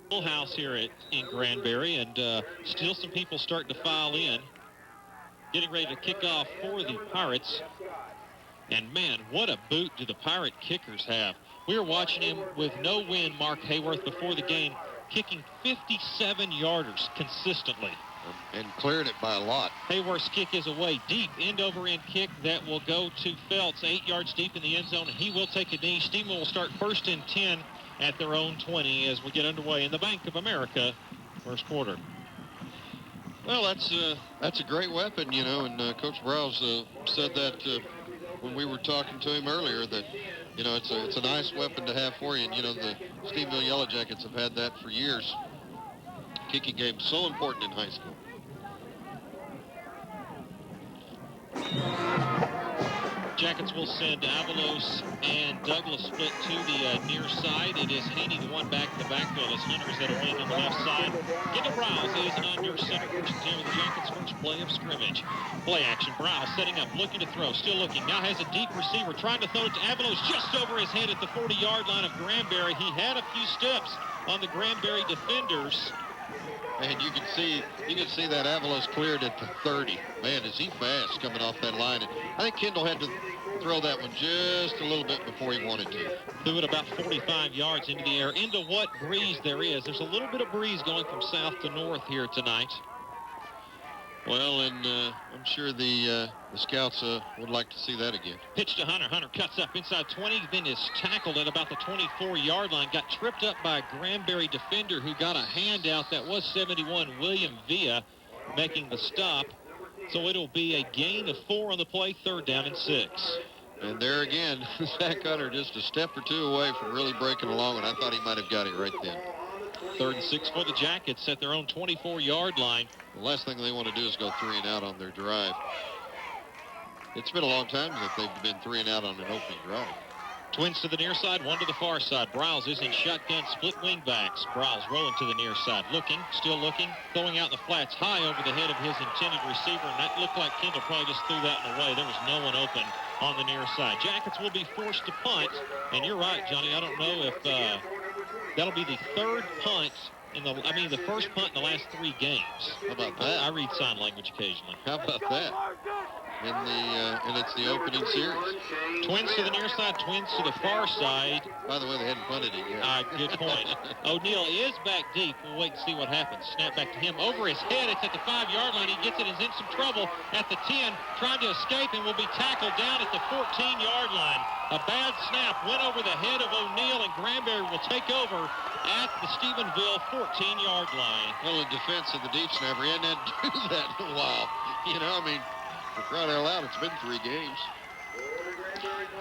full house here in Granbury, and still some people starting to file in, getting ready to kick off for the Pirates. And man, what a boot do the Pirate kickers have. We were watching him with no win, Mark Hayworth, before the game, kicking 57-yarders consistently. And cleared it by a lot. Hayworth's kick is away deep, end-over-end kick that will go to Felts, 8 yards deep in the end zone, and he will take a knee. Stephenville will start 1st and 10 at their own 20 as we get underway in the Bank of America first quarter. Well, that's a great weapon, you know, and Coach Briles said that when we were talking to him earlier, that, you know, it's a nice weapon to have for you. And, you know, the Stephenville Yellow Jackets have had that for years. Kicking game so important in high school. Jackets will send Avalos and Douglas split to the near side. It is Haney, the one back in the backfield, as Hunter's at a wing on the left side. Kendal Briles is under center. First and 10 with the Jackets' first play of scrimmage. Play action. Briles setting up, looking to throw, still looking. Now has a deep receiver, trying to throw it to Avalos just over his head at the 40-yard line of Granberry. He had a few steps on the Granberry defenders. And you can see that Avalos cleared at the 30. Man, is he fast coming off that line. And I think Kendal had to throw that one just a little bit before he wanted to. Threw it about 45 yards into the air, into what breeze there is. There's a little bit of breeze going from south to north here tonight. Well, and I'm sure the scouts would like to see that again. Pitch to Hunter. Hunter cuts up inside 20, then is tackled at about the 24-yard line. Got tripped up by a Granbury defender who got a handout. That was 71, William Villa, making the stop. So it'll be a gain of 4 on the play, 3rd down and 6. And there again, Zach Hunter just a step or two away from really breaking along, and I thought he might have got it right then. 3rd and 6 for the Jackets at their own 24-yard line. The last thing they want to do is go 3 and out on their drive. It's been a long time that they've been 3 and out on an opening drive. Twins to the near side, one to the far side. Briles is in shotgun, split wing backs. Briles rolling to the near side, looking, still looking, throwing out in the flats high over the head of his intended receiver, and that looked like Kendal probably just threw that one away. There was no one open on the near side. Jackets will be forced to punt, and you're right, Johnny. I don't know if that'll be the 3rd punt the first punt in the last 3 games. How about that? I read sign language occasionally. How about that? And it's the opening series. Twins to the near side, twins to the far side. By the way, they hadn't punted it yet. Good point. O'Neal is back deep. We'll wait and see what happens. Snap back to him. Over his head. It's at the 5-yard line. He gets it. Is in some trouble at the 10. Trying to escape and will be tackled down at the 14-yard line. A bad snap went over the head of O'Neal, and Granberry will take over at the Stephenville 14-yard line. Well, in defense of the deep snapper, he hadn't had to do that in a while. You know, I mean, for crying out loud, it's been 3 games.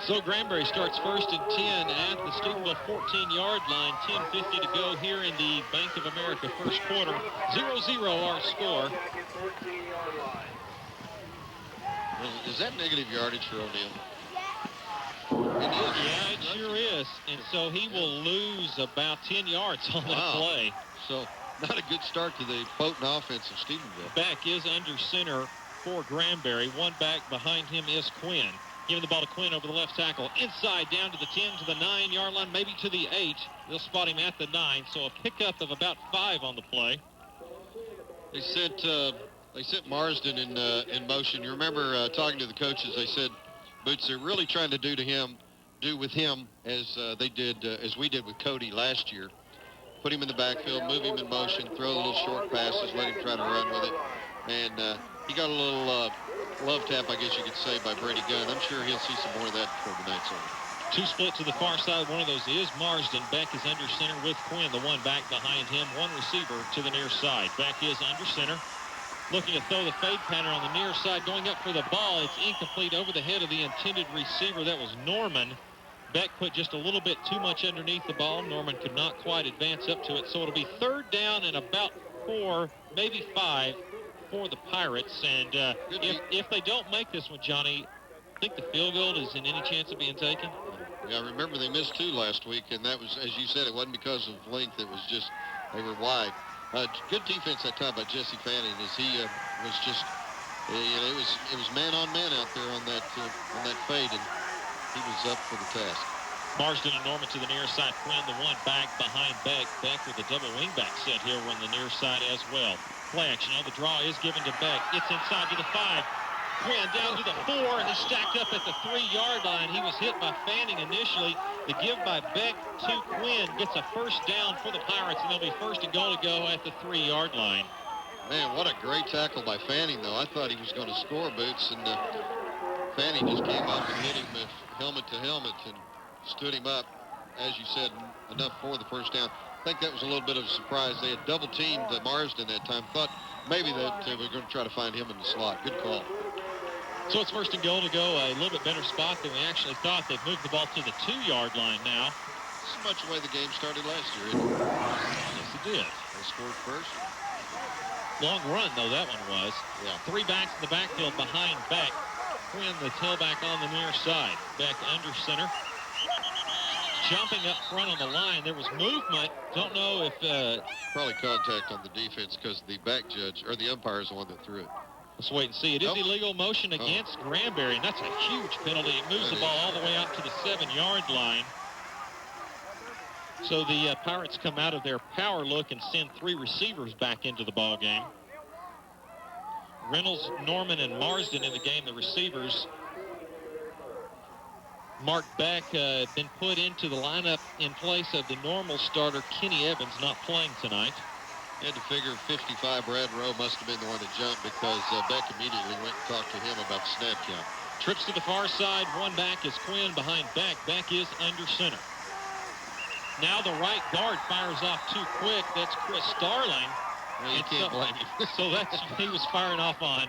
So Granbury starts 1st and 10 at the Stephenville 14-yard line. 10:50 to go here in the Bank of America first quarter. 0-0 our score. Well, is that negative yardage for O'Neal? Yeah, it sure is. And so he will lose about 10 yards on that play. So not a good start to the potent offense of Stephenville. Back is under center for Granbury. One back behind him is Quinn. Giving the ball to Quinn over the left tackle. Inside down to the 10, to the 9-yard line, maybe to the 8. They'll spot him at the 9. So a pickup of about 5 on the play. They sent Marsden in motion. You remember talking to the coaches, they said, Boots, they're really trying to do with him as as we did with Cody last year. Put him in the backfield, move him in motion, throw a little short passes, let him try to run with it. And he got a little love tap, I guess you could say, by Brady Gunn. I'm sure he'll see some more of that before the night's over. 2 split to the far side. One of those is Marsden. Beck is under center with Quinn, the one back behind him. One receiver to the near side. Beck is under center. Looking to throw the fade pattern on the near side. Going up for the ball. It's incomplete over the head of the intended receiver. That was Norman. Beck put just a little bit too much underneath the ball. Norman could not quite advance up to it. So it'll be 3rd down and about 4, maybe 5 for the Pirates. And if they don't make this one, Johnny, I think the field goal is in any chance of being taken. Yeah, remember they missed 2 last week, and that was, as you said, it wasn't because of length. It was just they were wide. Good defense that time by Jesse Fanning, as he was just, it was man on man out there on that fade, and he was up for the task. Marsden and Norman to the near side. Quinn, the one back behind Beck. Beck with a double wingback set here on the near side as well. Play action. The draw is given to Beck. It's inside to the 5. Quinn down to the 4, and he's stacked up at the 3-yard line. He was hit by Fanning initially. The give by Beck to Quinn gets a first down for the Pirates, and they'll be first and goal to go at the 3-yard line. Man, what a great tackle by Fanning, though. I thought he was going to score, Boots, and Fanning just came up and hit him helmet to helmet and stood him up, as you said, enough for the first down. I think that was a little bit of a surprise. They had double-teamed Marsden that time. Thought maybe that they were going to try to find him in the slot. Good call. So it's first and goal to go. A little bit better spot than we actually thought. They've moved the ball to the 2-yard line now. This is much the way the game started last year, isn't it? Yes, it did. They scored first. Long run, though, that one was. Yeah. 3 backs in the backfield behind Beck. Quinn, the tailback on the near side. Beck under center. Jumping up front on the line. There was movement. Don't know if... Probably contact on the defense because the back judge, or the umpire, is the one that threw it. Let's wait and see. It is illegal motion against Granberry, and that's a huge penalty. It moves the ball all the way out to the 7-yard line. So the Pirates come out of their power look and send 3 receivers back into the ball game. Reynolds, Norman, and Marsden in the game, the receivers. Mark Beck been put into the lineup in place of the normal starter, Kenny Evans, not playing tonight. Had to figure 55 Brad Rowe must have been the one that jumped because Beck immediately went and talked to him about the snap count. Trips to the far side. One back is Quinn behind Beck. Beck is under center. Now the right guard fires off too quick. That's Chris Starling. Well, you can't blame him. So he was firing off on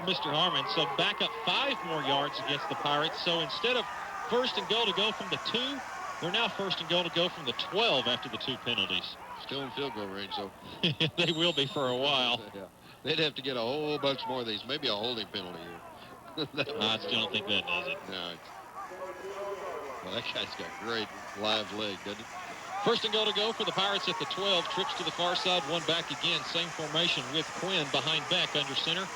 Mr. Harmon. So back up 5 more yards against the Pirates. So instead of first and goal to go from the 2, they're now first and goal to go from the 12 after the 2 penalties. Still in field goal range, though. They will be for a while. Yeah. They'd have to get a whole bunch more of these. Maybe a holding penalty here. I still don't think that does it. No. Well, that guy's got great live leg, doesn't he? First and goal to go for the Pirates at the 12. Trips to the far side. One back again. Same formation with Quinn behind Beck under center.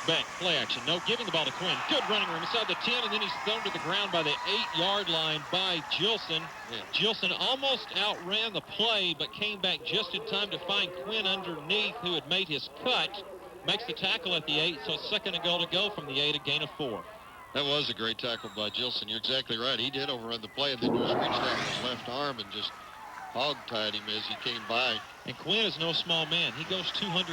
Beck, play action. No, giving the ball to Quinn. Good running room inside the 10, and then he's thrown to the ground by the 8-yard line by Gilson. Yeah. Gilson almost outran the play, but came back just in time to find Quinn underneath, who had made his cut. Makes the tackle at the 8, so second and goal to go from the 8, a gain of 4. That was a great tackle by Gilson. You're exactly right. He did overrun the play, and then just reached out with his left arm and just hog-tied him as he came by. And Quinn is no small man. He goes 205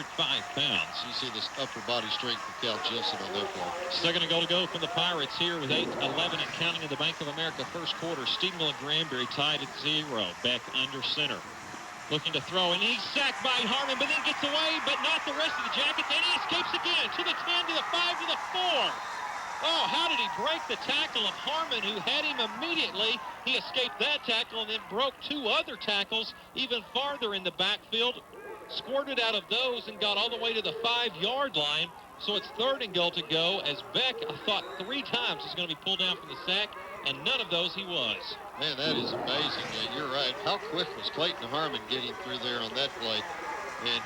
pounds. You see this upper body strength of Cal Gilson on that play. Second and goal to go from the Pirates here with 8:11 and counting in the Bank of America first quarter. Stephenville and Granbury tied at 0. Beck under center. Looking to throw, and he's sacked by Harmon, but then gets away, but not the rest of the Jackets. And he escapes again to the 10, to the 5, to the 4. Oh, how did he break the tackle of Harmon, who had him immediately? He escaped that tackle and then broke 2 other tackles even farther in the backfield, squirted out of those and got all the way to the 5-yard line. So it's third and goal to go as Beck, I thought 3 times was going to be pulled down from the sack, and none of those he was. Man, that is amazing. You're right. How quick was Clayton Harmon getting through there on that play? And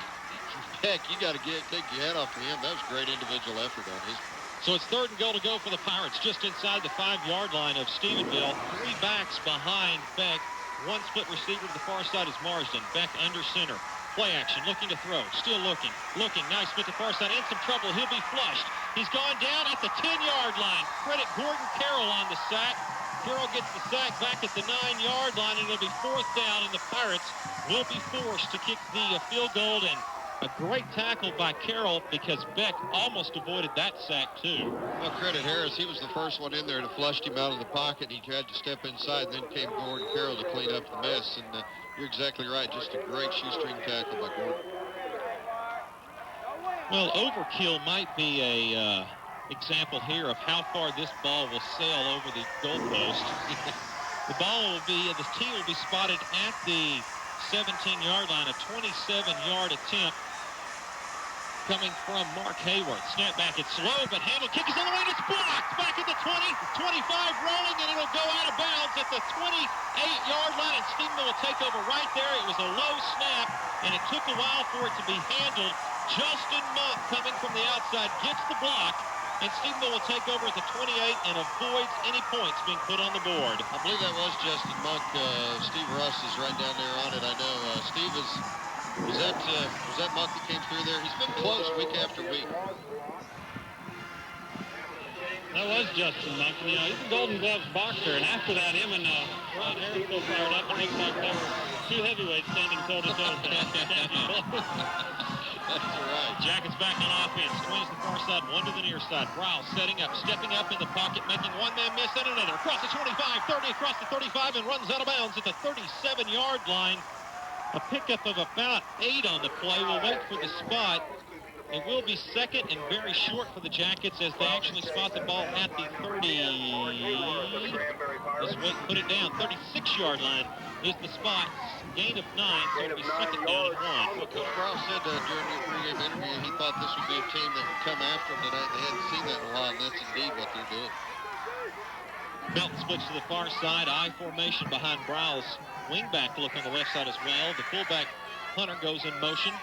Beck, you got to take your hat off to him. That was a great individual effort on his part. So it's third and goal to go for the Pirates, just inside the 5-yard line of Stephenville. 3 backs behind Beck. 1 split receiver to the far side is Marsden. Beck under center. Play action, looking to throw. Still looking. Nice split to far side. In some trouble. He'll be flushed. He's gone down at the 10-yard line. Credit Gordon Carroll on the sack. Carroll gets the sack back at the 9-yard line, and it'll be 4th down, and the Pirates will be forced to kick the field goal. And a great tackle by Carroll because Beck almost avoided that sack too. Well, credit Harris. He was the first one in there to flushed him out of the pocket. He tried to step inside, and then came Gordon Carroll to clean up the mess. And you're exactly right. Just a great shoestring tackle by Gordon. Well, overkill might be a example here of how far this ball will sail over the goalpost. The tee will be spotted at the 17-yard line, a 27-yard attempt coming from Mark Hayward. Snap back, it's slow, but handle kick is on the way, and it's blocked. Back at the 20, 25 rolling, and it'll go out of bounds at the 28-yard line, and Stephenville will take over right there. It was a low snap, and it took a while for it to be handled. Justin Monk coming from the outside gets the block, and Stephenville will take over at the 28 and avoids any points being put on the board. I believe that was Justin Monk. Steve Russ is right down there on it. I know. Steve, was that Monk that came through there? He's been close week after week. That was Justin Monk. You know, he's a Golden Gloves boxer, and after that, him and Ron Harris so fired up. It looks like they were two heavyweights standing toe-to-toe. That's right. Jackets back on offense. Twins the far side, one to the near side. Briles setting up, stepping up in the pocket, making one man miss and another. Across the 25, 30, across the 35, and runs out of bounds at the 37-yard line. A pickup of about 8 on the play. We'll wait for the spot. It will be second and very short for the Jackets as they actually spot the ball at the 30. Let's put it down. 36-yard line is the spot. Gain of 9, so it'll be second down and 1. Well, Coach Briles said during the pregame interview he thought this would be a team that would come after them tonight. They hadn't seen that in a while, and that's indeed what they're doing. Belton splits to the far side. I formation behind Briles. Wingback look on the left side as well. The fullback, Hunter, goes in motion.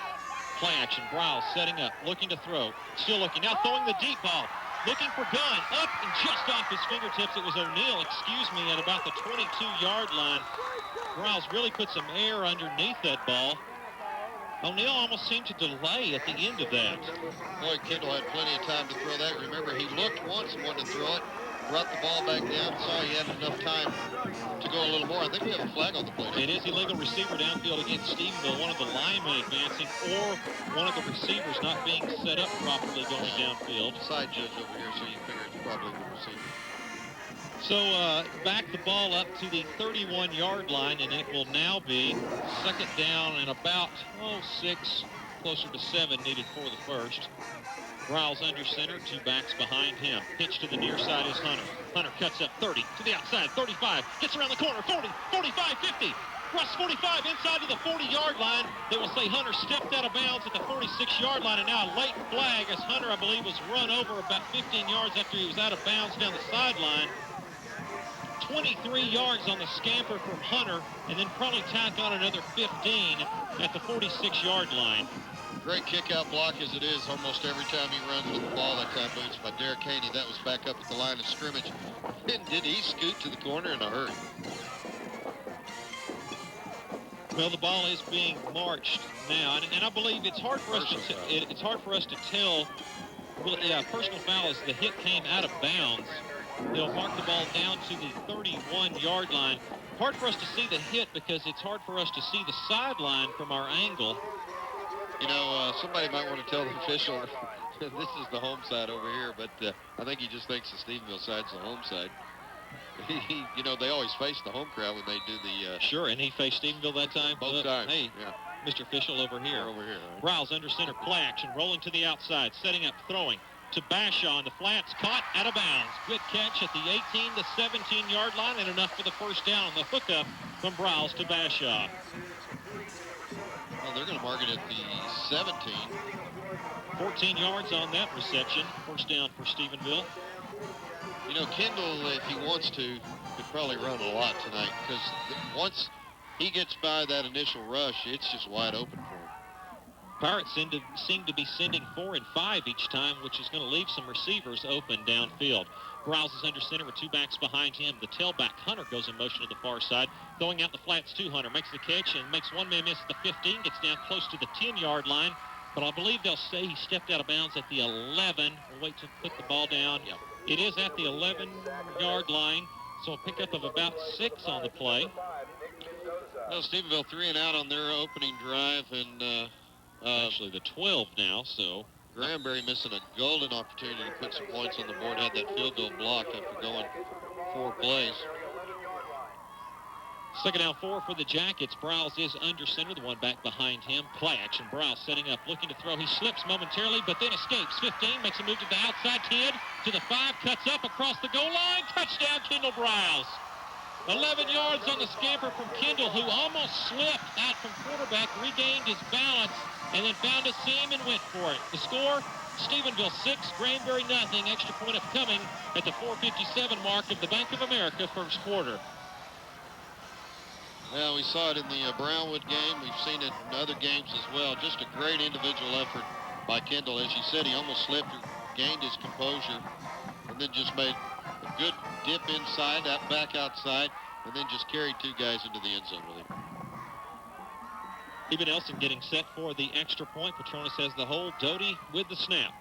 Play action. Briles setting up, looking to throw. Still looking. Now throwing the deep ball. Looking for Gunn. Up and just off his fingertips. It was O'Neal, at about the 22-yard line. Briles really put some air underneath that ball. O'Neal almost seemed to delay at the end of that. Boy, Kendal had plenty of time to throw that. Remember, he looked once and wanted to throw it. Brought the ball back down, saw he had enough time to go a little more. I think we have a flag on the play. It is illegal receiver downfield against Stephenville. One of the linemen advancing or one of the receivers not being set up properly going downfield. Side judge over here, so you figure it's probably the receiver. So back the ball up to the 31-yard line, and it will now be second down and about 6, closer to 7 needed for the first. Briles under center, 2 backs behind him. Pitch to the near side is Hunter. Hunter cuts up 30 to the outside, 35, gets around the corner, 40, 45, 50. Cross 45 inside to the 40-yard line. They will say Hunter stepped out of bounds at the 46-yard line, and now a late flag as Hunter, I believe, was run over about 15 yards after he was out of bounds down the sideline. 23 yards on the scamper from Hunter, and then probably tack on another 15 at the 46-yard line. Great kick-out block as it is almost every time he runs with the ball. That time, Boots, by Derek Haney. That was back up at the line of scrimmage. And did he scoot to the corner in a hurry? Well, the ball is being marched now, and I believe it's hard for us to tell. Well, yeah, personal foul as the hit came out of bounds. They'll mark the ball down to the 31-yard line. Hard for us to see the hit because it's hard for us to see the sideline from our angle. You know, somebody might want to tell the official this is the home side over here, but I think he just thinks the Stephenville side's the home side. You know, they always face the home crowd when they do the... Sure, and he faced Stephenville that time? Both times, Hey, yeah. Mr. Official over here. Over here. Right? Briles under center, play action, rolling to the outside, setting up, throwing to Bashaw on the flats, caught out of bounds. Good catch at the 18 to 17-yard line, and enough for the first down on the hookup from Briles to Bashaw. Well, they're going to mark it at the 17. 14 yards on that reception. First down for Stephenville. You know, Kendal, if he wants to, could probably run a lot tonight because once he gets by that initial rush, it's just wide open for him. Pirates seem to be sending 4 and 5 each time, which is going to leave some receivers open downfield. Briles is under center with 2 backs behind him. The tailback, Hunter, goes in motion to the far side. Going out the flats to Hunter. Makes the catch and makes one man miss at the 15. Gets down close to the 10-yard line. But I believe they'll say he stepped out of bounds at the 11. We'll wait to put the ball down. Yep. It is at the 11-yard line. So a pickup of about 6 on the play. Well, Stephenville 3 and out on their opening drive. And actually the 12 now, so... Granberry missing a golden opportunity to put some points on the board. Had that field goal blocked after going 4 plays. Second down 4 for the Jackets. Briles is under center, the one back behind him. Play action. Briles setting up, looking to throw. He slips momentarily, but then escapes. 15, makes a move to the outside. 10 to the 5, cuts up across the goal line. Touchdown, Kendal Briles. 11 yards on the scamper from Kendal, who almost slipped out from quarterback, regained his balance, and then found a seam and went for it. The score, Stephenville 6, Granberry nothing. Extra point upcoming at the 4:57 mark of the Bank of America first quarter. Well, we saw it in the Brownwood game. We've seen it in other games as well. Just a great individual effort by Kendal. As you said, he almost slipped, gained his composure, and then just made a good dip inside, back outside, and then just carried 2 guys into the end zone with him. Even Nelson getting set for the extra point. Petronas has the hold. Doty with the snap.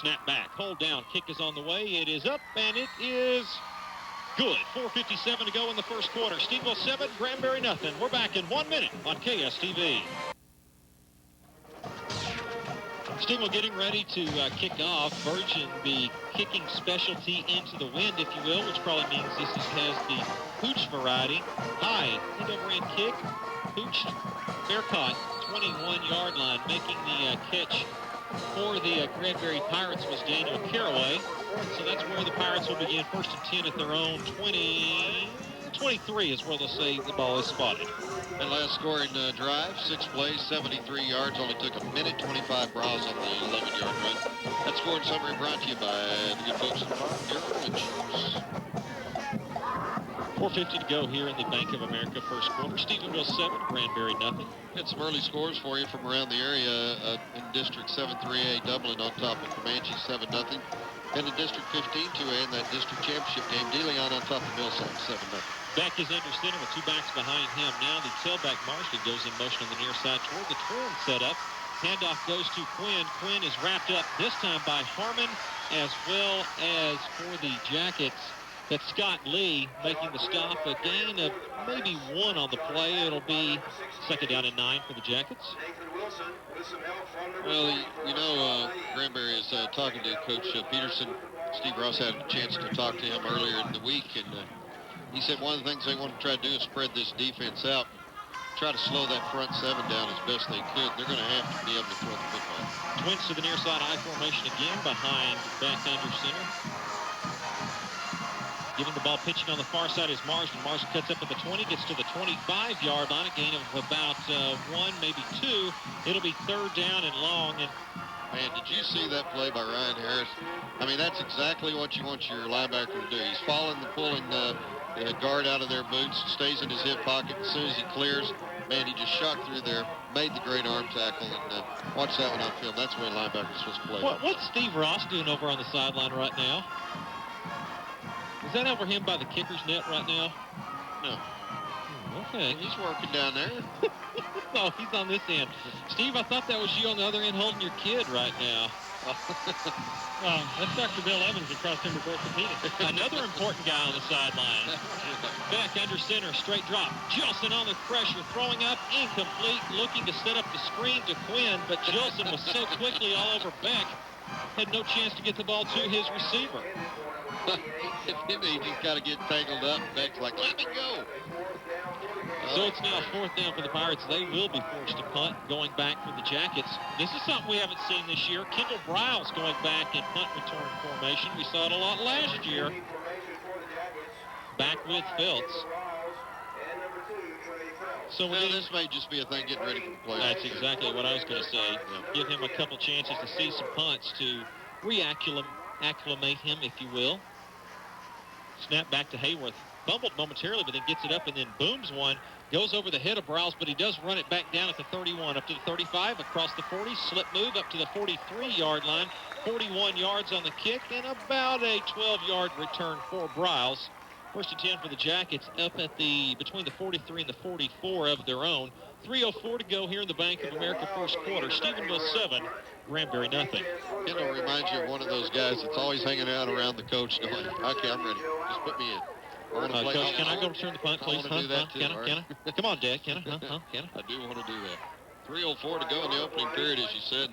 Snap back, hold down, kick is on the way. It is up, and it is good. 4:57 to go in the first quarter. Stephenville 7, Granberry nothing. We're back in 1 minute on KSTV. Stephenville getting ready to kick off. Virgin, the kicking specialty into the wind, if you will, which probably means this has the pooch variety. High, end over end kick, pooched, fair caught, 21-yard line. Making the catch for the Granbury Pirates was Daniel Caraway. So that's where the Pirates will begin first and 10 at their own 23 is where they'll say the ball is spotted. And last scoring drive, 6 plays, 73 yards, only took 1:25 Briles on the 11-yard run. That scoring summary brought to you by the good folks at Farm Insurance. 4:50 to go here in the Bank of America first quarter. Stephenville 7, Granbury nothing. Had some early scores for you from around the area in District 7-3A, Dublin on top of Comanche 7-0. And in District 15-2A in that district championship game, DeLeon on top of Millside 7-0. Beck is under center with 2 backs behind him. Now the tailback Marsden goes in motion on the near side toward the twin setup. Handoff goes to Quinn. Quinn is wrapped up this time by Harmon, as well as for the Jackets. That's Scott Lee making the stop. A gain of maybe 1 on the play. It'll be second down and 9 for the Jackets. Well, you know, Granberry is talking to Coach Peterson. Steve Ross had a chance to talk to him earlier in the week, and he said one of the things they want to try to do is spread this defense out, try to slow that front 7 down as best they could. They're going to have to be able to throw the football. Twins to the near side I formation again behind back under center. Giving the ball pitching on the far side is Marsden. Marsden cuts up at the 20, gets to the 25-yard line, a gain of about 1, maybe 2. It'll be third down and long. And man, did you see that play by Ryan Harris? I mean, that's exactly what you want your linebacker to do. He's falling and pulling the guard out of their boots, stays in his hip pocket. As soon as he clears, man, he just shot through there, made the great arm tackle, and watch that one on film. That's the way linebackers supposed to play. What's Steve Ross doing over on the sideline right now? Is that over him by the kicker's net right now? No. Okay. He's working down there. No, he's on this end. Steve, I thought that was you on the other end holding your kid right now. That's Dr. Bill Evans across Timber Orthopedics. Another important guy on the sideline. Beck under center, straight drop. Jilson on the pressure, throwing up, incomplete, looking to set up the screen to Quinn, but Jilson was so quickly all over Beck, had no chance to get the ball to his receiver. He just got to get tangled up. Beck's like, let me go. So it's now 4th down for the Pirates. They will be forced to punt, going back for the Jackets. This is something we haven't seen this year. Kendal Briles going back in punt return formation. We saw it a lot last year. Back with Phelps. So this may just be a thing getting ready for the playoffs. That's exactly what I was going to say. Give him a couple chances to see some punts to acclimate him, if you will. Snap back to Hayworth. Fumbled momentarily, but then gets it up and then booms one. Goes over the head of Briles, but he does run it back down at the 31, up to the 35, across the 40, slip move up to the 43-yard line. 41 yards on the kick and about a 12-yard return for Briles. First and 10 for the Jackets up at between the 43 and the 44 of their own. 3:04 to go here in the Bank of America first quarter. Stephenville 7, Granbury nothing. Kendal reminds you of one of those guys that's always hanging out around the coach going, okay, I'm ready. Just put me in. Coach, can I go return the punt, please? I want to do that too. Can I? Come on, Dad. Can I? Can I? I do want to do that. 3:04 to go in the opening period, as you said.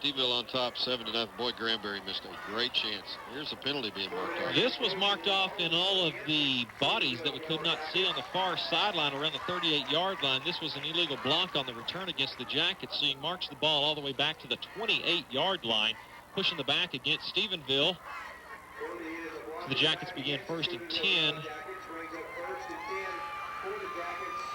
Stephenville on top, 7-0. Boy, Granbury missed a great chance. Here's a penalty being marked off. This was marked off in all of the bodies that we could not see on the far sideline around the 38-yard line. This was an illegal block on the return against the Jackets. So he marks the ball all the way back to the 28-yard line, pushing the back against Stephenville. So the Jackets begin first and 10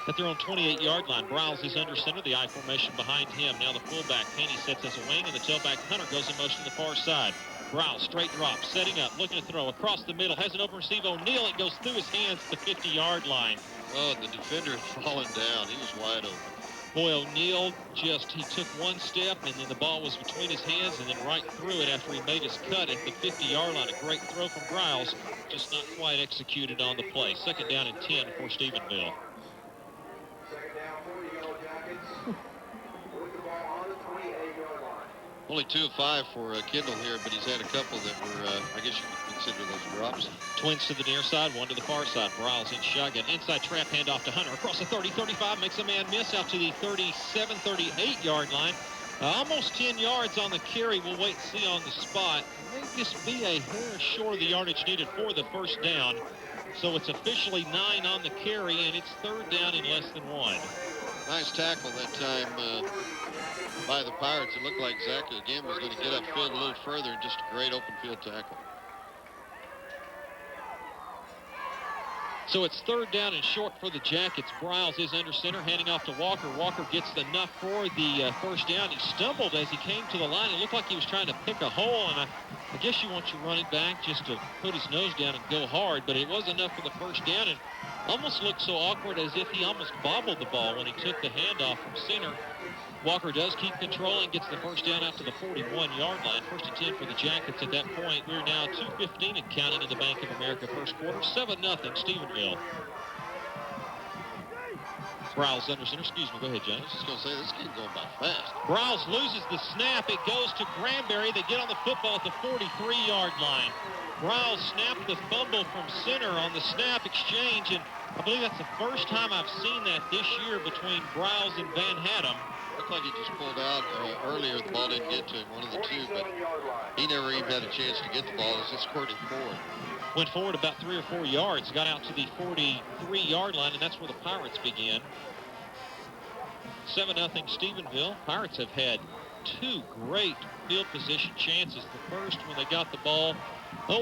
at their own 28-yard line. Briles is under center, the I formation behind him. Now the fullback, Haney, sets as a wing, and the tailback, Hunter, goes in motion to the far side. Briles, straight drop, setting up, looking to throw across the middle, has an open receive. O'Neal, it goes through his hands to the 50-yard line. Oh, the defender had fallen down. He was wide open. Boy, O'Neal he took one step, and then the ball was between his hands, and then right through it after he made his cut at the 50-yard line. A great throw from Briles, just not quite executed on the play. Second down and 10 for Stephenville. Only 2 of 5 for Kendal here, but he's had a couple that were, I guess you could consider those drops. Twins to the near side, one to the far side. Briles in shotgun. Inside trap handoff to Hunter. Across the 30, 35, makes a man miss out to the 37, 38-yard line. Almost 10 yards on the carry. We'll wait and see on the spot. May just be a hair short of the yardage needed for the first down. So it's officially 9 on the carry, and it's third down in less than 1. Nice tackle that time by the Pirates. It looked like Zach again was going to get upfield a little further, and just a great open field tackle. So it's third down and short for the Jackets. Briles is under center, handing off to Walker. Walker gets enough for the first down. He stumbled as he came to the line. It looked like he was trying to pick a hole, and I guess you want your running back just to put his nose down and go hard, but it was enough for the first down, and almost looked so awkward as if he almost bobbled the ball when he took the handoff from center. Walker does keep controlling, gets the first down out to the 41-yard line. First and 10 for the Jackets at that point. We're now 2:15 and counting in the Bank of America first quarter. 7-0 Stephenville. Briles under center. Excuse me. Go ahead, Johnny. I was just going to say, this game going by fast. Briles loses the snap. It goes to Granberry. They get on the football at the 43-yard line. Briles snapped the fumble from center on the snap exchange, and I believe that's the first time I've seen that this year between Briles and Van Haddam. Looked like he just pulled out earlier. The ball didn't get to him, one of the two, but he never even had a chance to get the ball. It was just squirting forward. Went forward about 3 or 4 yards, got out to the 43-yard line, and that's where the Pirates began. 7-0 Stephenville. Pirates have had 2 great field position chances. The first when they got the ball,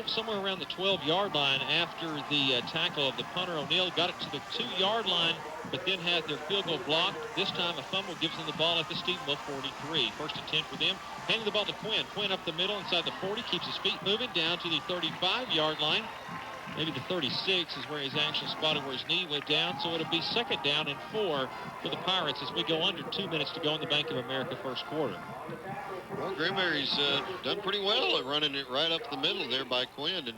somewhere around the 12-yard line after the tackle of the punter O'Neal, got it to the 2-yard line, but then had their field goal blocked. This time a fumble gives them the ball at the Stephenville 43. First and 10 for them. Handing the ball to Quinn. Quinn up the middle inside the 40, keeps his feet moving down to the 35-yard line. Maybe the 36 is where he's actually spotted where his knee went down. So it'll be second down and 4 for the Pirates as we go under 2 minutes to go in the Bank of America first quarter. Well, Granberry's done pretty well at running it right up the middle there by Quinn, and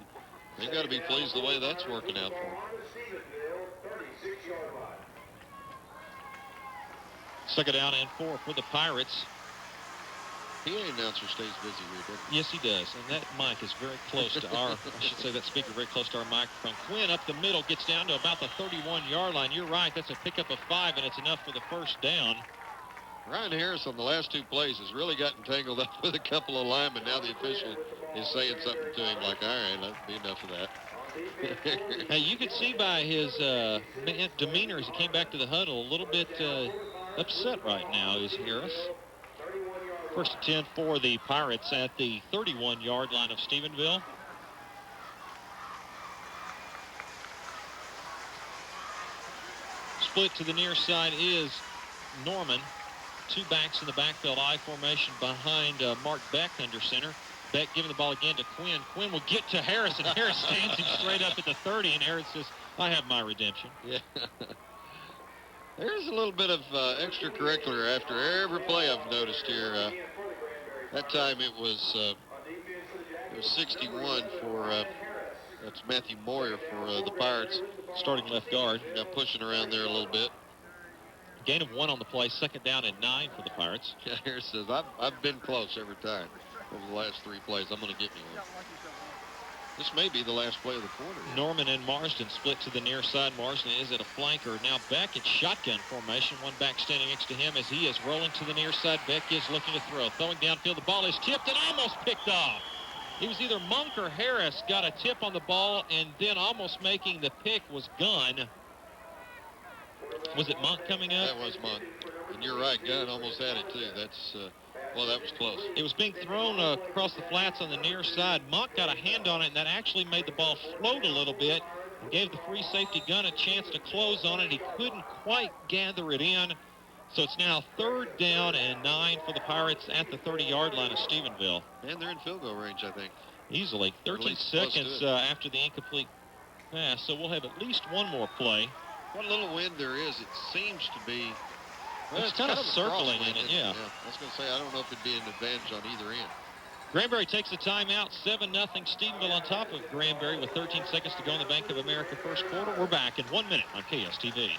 they've got to be pleased the way that's working out for them. Second down and 4 for the Pirates. PA announcer stays busy here, doesn't he? Yes, he does. And that mic is very close to our, I should say that speaker very close to our microphone. Quinn up the middle, gets down to about the 31-yard line. You're right, that's a pickup of 5, and it's enough for the first down. Ryan Harris on the last 2 plays has really gotten tangled up with a couple of linemen. Now the official is saying something to him like, all right, that'll be enough of that. Hey, you could see by his demeanor as he came back to the huddle, a little bit upset right now is Harris. First and 10 for the Pirates at the 31-yard line of Stephenville. Split to the near side is Norman. 2 backs in the backfield, I formation behind Mark Beck under center. Beck giving the ball again to Quinn. Quinn will get to Harris, and Harris stands him straight up at the 30, and Harris says, I have my redemption. Yeah. There's a little bit of extracurricular after every play I've noticed here. That time it was 61 for, that's Matthew Moyer for the Pirates. Starting left guard. Now pushing around there a little bit. Gain of 1 on the play, second down and 9 for the Pirates. Yeah, Harris says, I've been close every time over the last 3 plays. I'm going to get me one. This may be the last play of the quarter. Norman and Marsden split to the near side. Marsden is at a flanker. Now Beck in shotgun formation. 1 back standing next to him as he is rolling to the near side. Beck is looking to throw. Throwing downfield. The ball is tipped and almost picked off. It was either Monk or Harris got a tip on the ball, and then almost making the pick was Gunn. Was it Monk coming up? That was Monk. And you're right, Gunn almost had it too. That's, well, that was close. It was being thrown across the flats on the near side. Monk got a hand on it, and that actually made the ball float a little bit and gave the free safety Gunn a chance to close on it. He couldn't quite gather it in. So it's now third down and 9 for the Pirates at the 30-yard line of Stephenville. And they're in field goal range, I think. Easily. 13 seconds after the incomplete pass. So we'll have at least one more play. What little wind there is, it seems to be Well, it's kind of a circling crosswind, in it, isn't yeah. I was going to say, I don't know if it'd be an advantage on either end. Granbury takes a timeout, 7-0 Stephenville on top of Granbury with 13 seconds to go in the Bank of America first quarter. We're back in 1 minute on KSTV.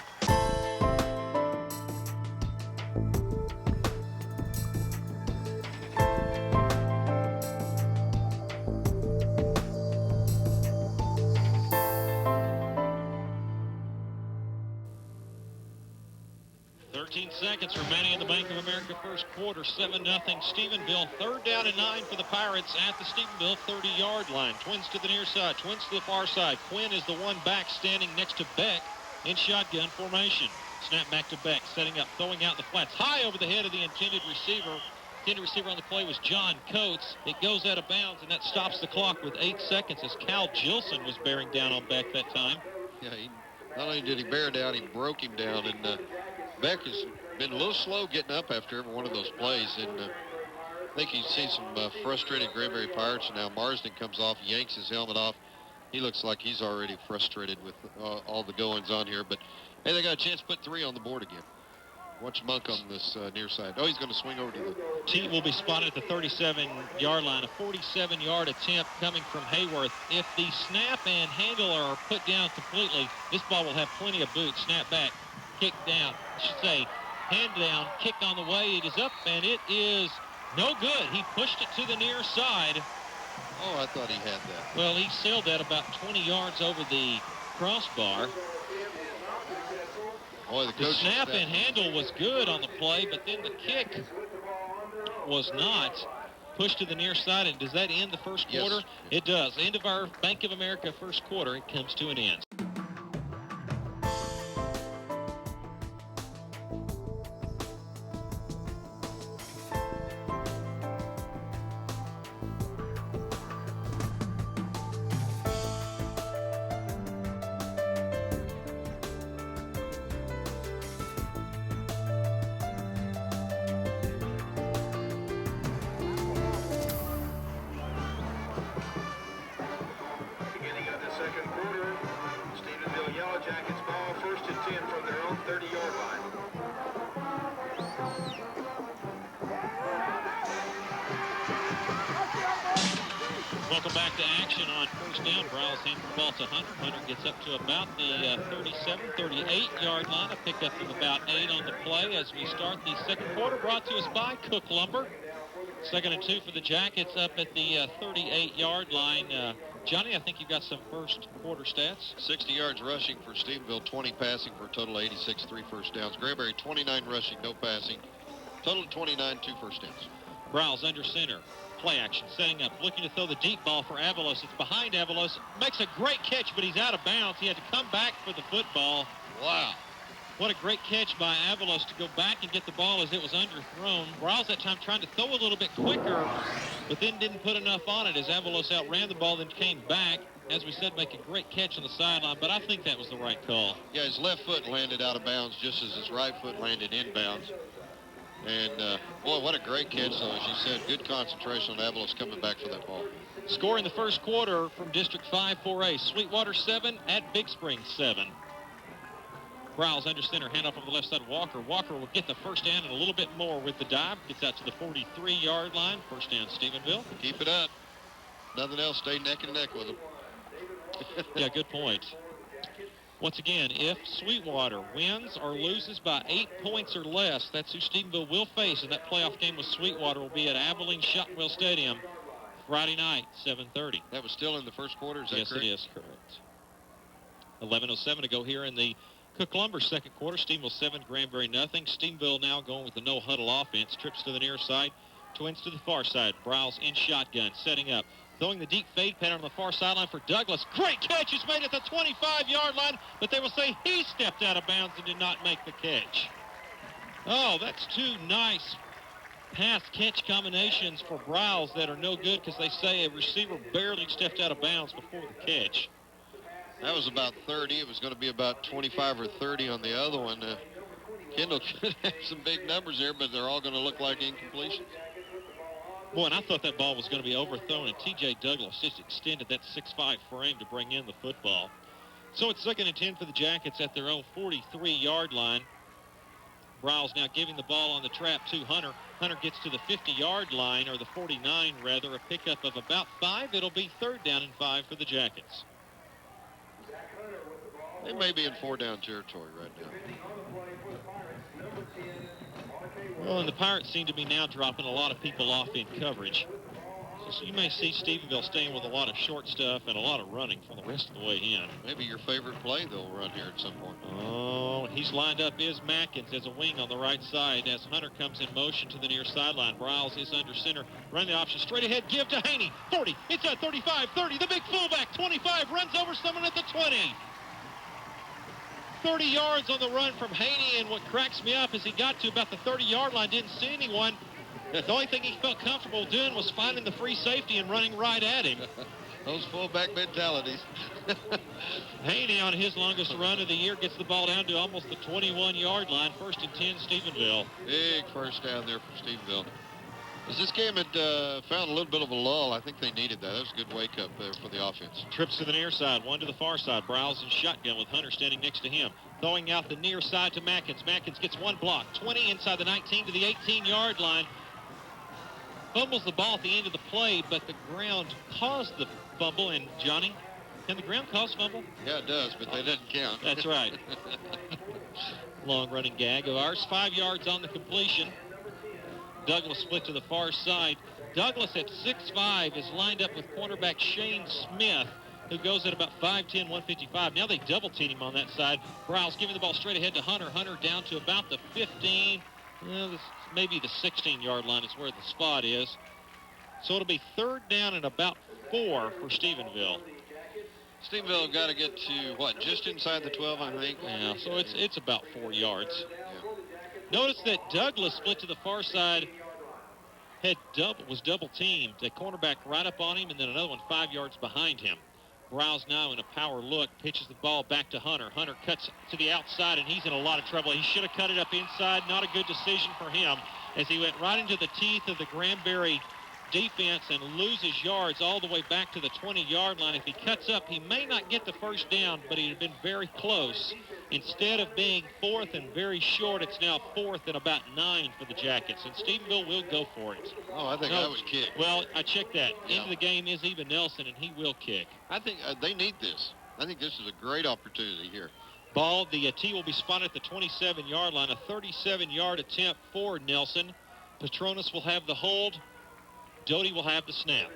Seconds remaining in the Bank of America first quarter. 7-0 Stephenville. 3rd down and 9 for the Pirates at the Stephenville 30-yard line. Twins to the near side, twins to the far side. Quinn is the one back standing next to Beck in shotgun formation. Snap back to Beck, setting up, throwing out the flats high over the head of the intended receiver. Intended receiver on the play was John Coates. It goes out of bounds, and that stops the clock with 8 seconds as Cal Gilson was bearing down on Beck that time. Yeah, not only did he bear down, he broke him down, and Beck has been a little slow getting up after every one of those plays, and I think he's seen some frustrated Granbury Pirates, and now Marsden comes off, yanks his helmet off. He looks like he's already frustrated with all the goings on here, but hey, they got a chance to put 3 on the board again. Watch Monk on this near side. Oh, he's going to swing over to the... T will be spotted at the 37-yard line. A 47-yard attempt coming from Hayworth. If the snap and handle are put down completely, this ball will have plenty of boots. Snap back, kick down, I should say, hand down, kick on the way. It is up, and it is no good. He pushed it to the near side. Oh, I thought he had that. Well, he sailed that about 20 yards over the crossbar. Boy, the snap and handle was good on the play, but then the kick was not. Pushed to the near side. And does that end the first quarter? Yes. It does. End of our Bank of America first quarter. It comes to an end. Welcome back to action on first down. Briles hands the ball to Hunter. Hunter gets up to about the 37, 38-yard line. A pickup of about 8 on the play as we start the second quarter. Brought to us by Cook Lumber. 2nd and 2 for the Jackets up at the 38-yard line. Johnny, I think you've got some first quarter stats. 60 yards rushing for Stephenville, 20 passing for a total of 86, 3 first downs. Granbury, 29 rushing, no passing. Total of 29, 2 first downs. Briles under center. Play action, setting up, looking to throw the deep ball for Avalos. It's behind Avalos. Makes a great catch, but he's out of bounds. He had to come back for the football. Wow. What a great catch by Avalos to go back and get the ball as it was underthrown. Briles that time trying to throw a little bit quicker, but then didn't put enough on it as Avalos outran the ball, then came back. As we said, make a great catch on the sideline, but I think that was the right call. Yeah, his left foot landed out of bounds just as his right foot landed inbounds. And, boy, what a great catch, though. As you said, good concentration on Avalos coming back for that ball. Score in the first quarter from District 5 4A. Sweetwater 7 at Big Spring 7. Briles under center, handoff over the left side. Walker. Walker will get the first down and a little bit more with the dive. Gets out to the 43-yard line. First down, Stephenville. Keep it up. Nothing else. Stay neck and neck with them. Yeah, good point. Once again, if Sweetwater wins or loses by 8 points or less, that's who Stephenville will face in that playoff game with Sweetwater. Will be at Abilene Shotwell Stadium Friday night, 7:30. That was still in the first quarter, is that correct? Yes, it is correct. 11:07 to go here in the Cook Lumber second quarter. Stephenville 7, Granbury nothing. Stephenville now going with the no-huddle offense. Trips to the near side, twins to the far side. Briles in shotgun, setting up. Throwing the deep fade pattern on the far sideline for Douglas. Great catch. He's made it at the 25-yard line, but they will say he stepped out of bounds and did not make the catch. Oh, that's 2 nice pass-catch combinations for Briles that are no good because they say a receiver barely stepped out of bounds before the catch. That was about 30. It was going to be about 25 or 30 on the other one. Kendal could have some big numbers here, but they're all going to look like incompletions. Boy, and I thought that ball was going to be overthrown, and T.J. Douglas just extended that 6'5" frame to bring in the football. So it's 2nd and 10 for the Jackets at their own 43-yard line. Briles now giving the ball on the trap to Hunter. Hunter gets to the 50-yard line, or the 49 rather, a pickup of about 5. It'll be 3rd down and 5 for the Jackets. They may be in 4-down territory right now. Well, and the Pirates seem to be now dropping a lot of people off in coverage. So you may see Stephenville staying with a lot of short stuff and a lot of running for the rest of the way in. Maybe your favorite play they'll run here at some point. Oh, he's lined up is Mackins as a wing on the right side as Hunter comes in motion to the near sideline. Briles is under center. Run the option straight ahead. Give to Haney. 40. It's at 35, 30. The big fullback. 25. Runs over someone at the 20. 30 yards on the run from Haney, and what cracks me up is he got to about the 30-yard line, didn't see anyone. The only thing he felt comfortable doing was finding the free safety and running right at him. Those fullback mentalities. Haney on his longest run of the year gets the ball down to almost the 21-yard line. 1st and 10, Stephenville. Big first down there for Stephenville. As this game had found a little bit of a lull, I think they needed that. That was a good wake-up there for the offense. Trips to the near side, one to the far side. Briles in shotgun with Hunter standing next to him. Throwing out the near side to Mackins. Mackins gets one block. 20 inside the 19 to the 18-yard line. Fumbles the ball at the end of the play, but the ground caused the fumble. And, Johnny, can the ground cause fumble? Yeah, it does, but they didn't count. That's right. Long running gag of ours. 5 yards on the completion. Douglas split to the far side. Douglas at 6'5" is lined up with cornerback Shane Smith, who goes at about 5'10", 155. Now they double team him on that side. Briles giving the ball straight ahead to Hunter. Hunter down to about the 15. Maybe the 16-yard line is where the spot is. So it'll be 3rd down and about 4 for Stephenville. Stephenville have got to get to, what, just inside the 12, I think? Yeah, so it's about 4 yards. Yeah. Notice that Douglas split to the far side, was double teamed. A cornerback right up on him, and then another one 5 yards behind him. Briles now in a power look, pitches the ball back to Hunter. Hunter cuts to the outside, and he's in a lot of trouble. He should have cut it up inside. Not a good decision for him as he went right into the teeth of the Granberry defense and loses yards all the way back to the 20-yard line. If he cuts up, he may not get the first down, but he'd have been very close. Instead of being 4th and very short, it's now 4th and about 9 for the Jackets, and Stephenville will go for it. Oh, I think that was kick. Well, I checked that. Yeah. Into the game is Eva Nelson, and he will kick. I think they need this. I think this is a great opportunity here. Ball, the tee will be spotted at the 27-yard line, a 37-yard attempt for Nelson. Petronas will have the hold. Doty will have the snap.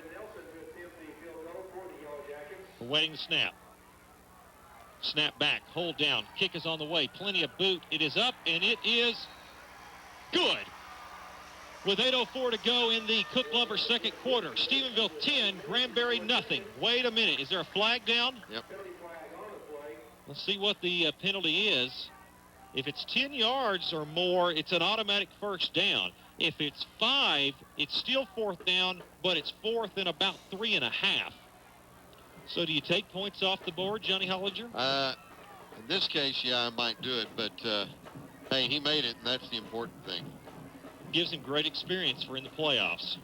We're waiting the snap. Snap back, hold down, kick is on the way, plenty of boot. It is up, and it is good. With 8:04 to go in the Cook Lumber second quarter. Stephenville 10, Granbury nothing. Wait a minute, is there a flag down? Yep. Let's see what the penalty is. If it's 10 yards or more, it's an automatic first down. If it's 5, it's still 4th down, but it's 4th and about 3.5. So do you take points off the board, Johnny Hollinger? In this case, yeah, I might do it, but hey, he made it, and that's the important thing. Gives him great experience for in the playoffs.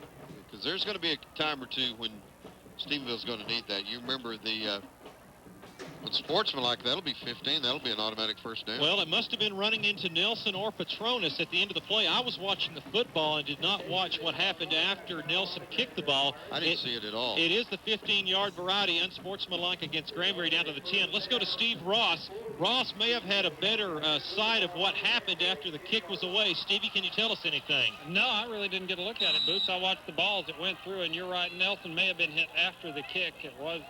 Because there's going to be a time or two when Stephenville's going to need that. You remember the when sportsmen like that'll be 15, that'll be an automatic first down. Well, it must have been running into Nelson or Petronas at the end of the play. I was watching the football and did not watch what happened after Nelson kicked the ball. I didn't see it at all. It is the 15-yard variety, unsportsmanlike against Granbury down to the 10. Let's go to Steve Ross. Ross may have had a better sight of what happened after the kick was away. Stevie, can you tell us anything? No, I really didn't get a look at it, Boots. I watched the ball as it went through, and you're right, Nelson may have been hit after the kick. It was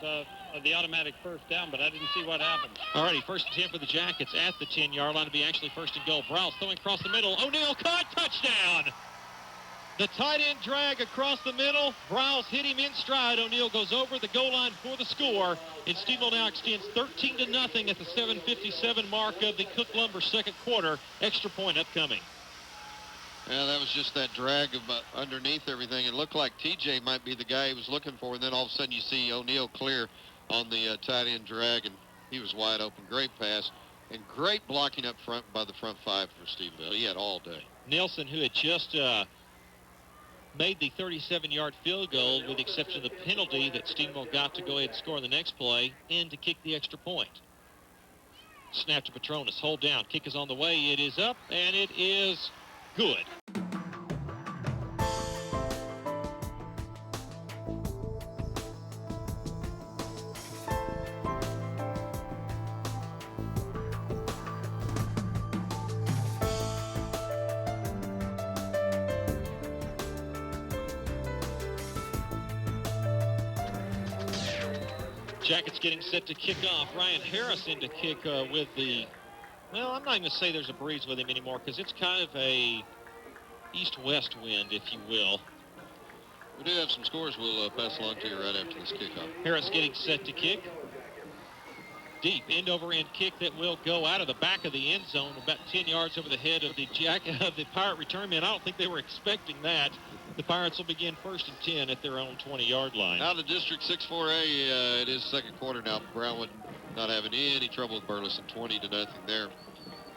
the automatic first down, but I didn't see what happened. All righty, 1st and 10 for the Jackets at the 10-yard line to be actually 1st and goal. Briles throwing across the middle. O'Neal caught, touchdown! The tight end drag across the middle. Briles hit him in stride. O'Neal goes over the goal line for the score. And Stephenville now extends 13-0 at the 7:57 mark of the Cook Lumber second quarter. Extra point upcoming. Yeah, that was just that drag of underneath everything. It looked like TJ might be the guy he was looking for, and then all of a sudden you see O'Neal clear on the tight end drag, and he was wide open. Great pass, and great blocking up front by the front 5 for Stephenville. He had all day. Nelson, who had just made the 37-yard field goal, with the exception of the penalty that Stephenville got to go ahead and score in the next play, and to kick the extra point. Snap to Petronas. Hold down. Kick is on the way. It is up, and it is good. Jackets getting set to kick off. Ryan Harris in to kick with the, well, I'm not even going to say there's a breeze with him anymore because it's kind of a east-west wind, if you will. We do have some scores we'll pass along to you right after this kickoff. Harris getting set to kick. Deep end-over-end kick that will go out of the back of the end zone, about 10 yards over the head of the Pirate return man. I don't think they were expecting that. The Pirates will begin 1st and 10 at their own 20-yard line. Out of District 6-4A, it is second quarter now. Brownwood not having any trouble with Burleson, 20-0 there.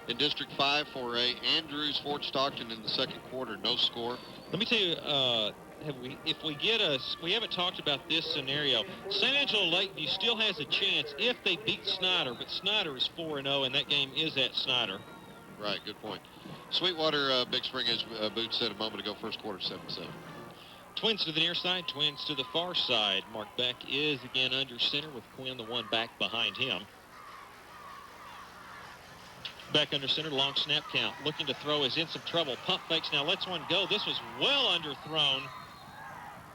In District 5-4A, Andrews, Fort Stockton in the second quarter, no score. Let me tell you, we haven't talked about this scenario. San Angelo Lakeview still has a chance if they beat Snyder, but Snyder is 4-0, and that game is at Snyder. Right, good point. Sweetwater, Big Spring, as Boots said a moment ago, first quarter 7-7. Twins to the near side, Twins to the far side. Mark Beck is again under center with Quinn, the one back behind him. Beck under center, long snap count. Looking to throw, is in some trouble. Pump fakes, now lets one go. This was well underthrown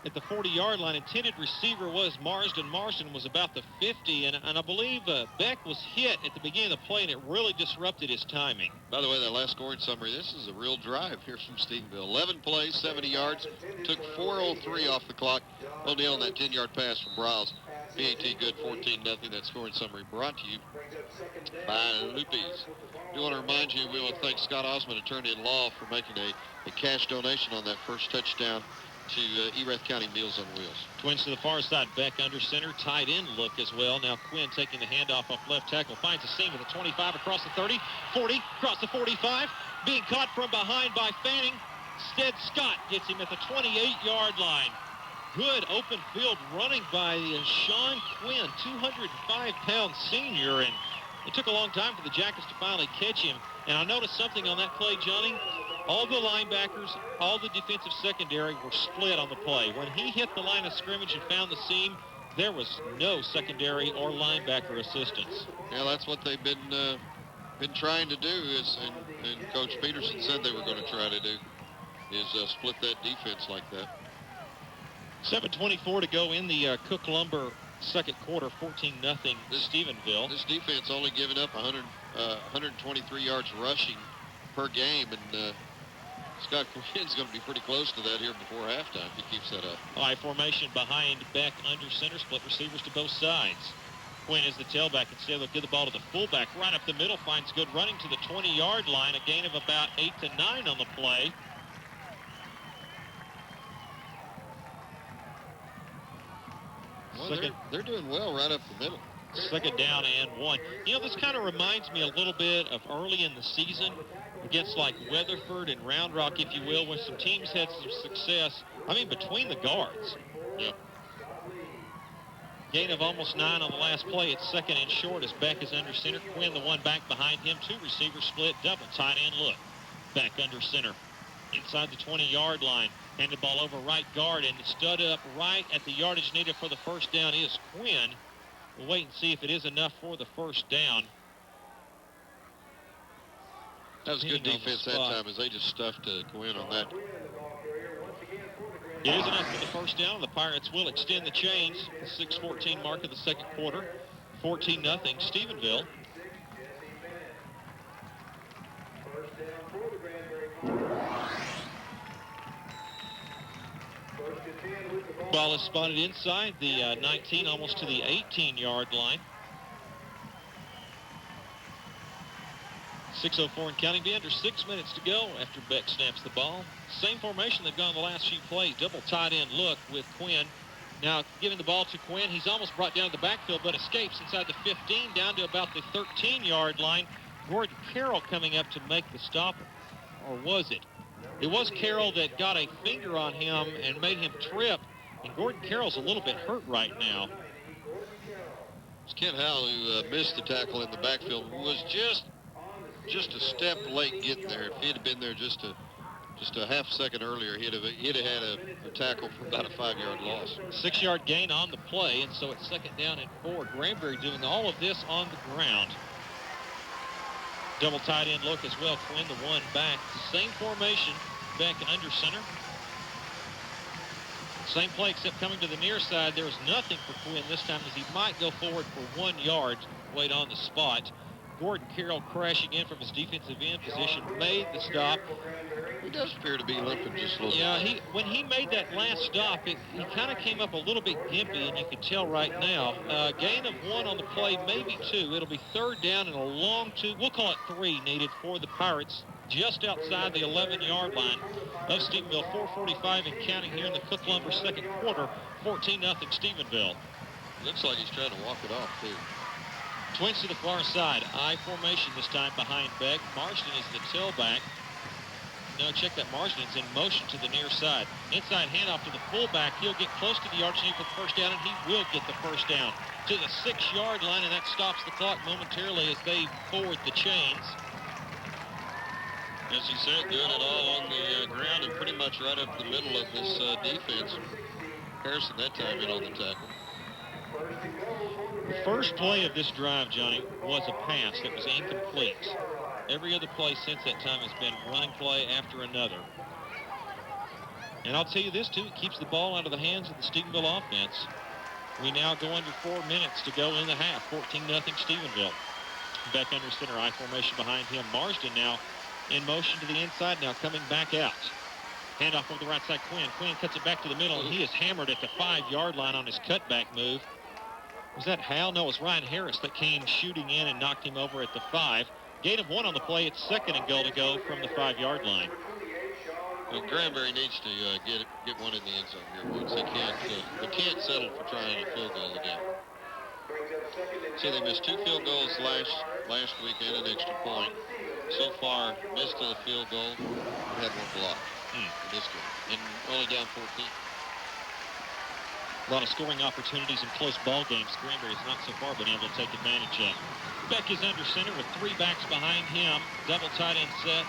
at the 40-yard line. Intended receiver was Marsden. Marsden was about the 50, and I believe Beck was hit at the beginning of the play, and it really disrupted his timing. By the way, that last scoring summary, this is a real drive here from Stephenville. 11 plays, 70 yards, took 4:03 off the clock. O'Neal on that 10-yard pass from Briles. PAT good, 14-0. That scoring summary brought to you by Lupes. I do want to remind you, we want to thank Scott Osmond, attorney at law, for making a cash donation on that first touchdown to Erath County Meals on Wheels. Twins to the far side, Beck under center, tight end look as well. Now Quinn taking the handoff off left tackle, finds a seam with a 25 across the 30, 40, across the 45, being caught from behind by Fanning. Stead Scott gets him at the 28-yard line. Good open field running by Sean Quinn, 205-pound senior, and it took a long time for the Jackets to finally catch him. And I noticed something on that play, Johnny. All the linebackers, all the defensive secondary were split on the play. When he hit the line of scrimmage and found the seam, there was no secondary or linebacker assistance. Yeah, that's what they've been trying to do, and Coach Peterson said they were going to try to do, is split that defense like that. 7:24 to go in the Cook Lumber second quarter, 14-0 Stephenville. This defense only giving up 123 yards rushing per game, and Scott Quinn's going to be pretty close to that here before halftime if he keeps that up. I formation behind Beck under center, split receivers to both sides. Quinn is the tailback. Instead, they'll give the ball to the fullback. Right up the middle, finds good running to the 20-yard line. A gain of about 8 to 9 on the play. Well, they're doing well right up the middle. Second down and 1. You know, this kind of reminds me a little bit of early in the season against like Weatherford and Round Rock, if you will, when some teams had some success. I mean, between the guards. Yeah. Gain of almost 9 on the last play. It's second and short as Beck is under center. Quinn, the one back behind him. 2 receivers split, double tight end look. Beck under center. Inside the 20-yard line. Hand the ball over right guard, and stood up right at the yardage needed for the first down is Quinn. We'll wait and see if it is enough for the first down. That was good defense that time as they just stuffed Quinn on that. It is enough for the first down. The Pirates will extend the chains. The 6:14 mark of the second quarter. 14-0 Stephenville. Ball is spotted inside the 19, almost to the 18-yard line. 6:04 and counting. Be under 6 minutes to go after Beck snaps the ball. Same formation they've gone the last few plays. Double tight end look with Quinn. Now giving the ball to Quinn. He's almost brought down the backfield, but escapes inside the 15 down to about the 13-yard line. Gordon Carroll coming up to make the stop. Or was it? It was Carroll that got a finger on him and made him trip. And Gordon Carroll's a little bit hurt right now. It's Kendal who missed the tackle in the backfield. Was just a step late getting there. If he had been there just a half second earlier, he'd have had a tackle for about a 5-yard loss. 6-yard gain on the play, and so it's 2nd down and 4. Granbury doing all of this on the ground. Double tight end look as well. Quinn, the one back. Same formation, back under center. Same play, except coming to the near side. There was nothing for Quinn this time, as he might go forward for 1 yard, wait on the spot. Gordon Carroll crashing in from his defensive end position, made the stop. He does appear to be limping just a little bit. Yeah, when he made that last stop, he kind of came up a little bit gimpy, and you can tell right now. Gain of 1 on the play, maybe 2. It'll be 3rd down and a long 2. We'll call it 3 needed for the Pirates, just outside the 11-yard line of Stephenville. 4:45 and counting here in the Cook Lumber second quarter. 14-0 Stephenville. Looks like he's trying to walk it off, too. Twins to the far side. I formation this time behind Beck. Marsden is the tailback. No, check that. Marsden's in motion to the near side. Inside handoff to the fullback. He'll get close to the yard chain for the first down, and he will get the first down to the 6-yard line, and that stops the clock momentarily as they forward the chains. As he said, doing it all on the ground and pretty much right up the middle of this defense. Harrison that time in on the tackle. The first play of this drive, Johnny, was a pass that was incomplete. Every other play since that time has been running play after another. And I'll tell you this, too, it keeps the ball out of the hands of the Stephenville offense. We now go under 4 minutes to go in the half. 14-0 Stephenville. Beck under center, I formation behind him. Marsden now in motion to the inside, now coming back out. Handoff over the right side, Quinn. Quinn cuts it back to the middle, and he is hammered at the 5-yard line on his cutback move. Was that Hal? No, it was Ryan Harris that came shooting in and knocked him over at the 5. Gain of 1 on the play. It's 2nd and goal to go from the 5-yard line. Well, Granberry needs to get one in the end zone here, Woods. They can't settle for trying a field goal again. So they missed 2 field goals last week and an extra point. So far, missed the field goal, had 1 block in this game, and only down 14. A lot of scoring opportunities in close ball games. Granbury has not so far been able to take advantage of. Beck is under center with 3 backs behind him. Double tight end set.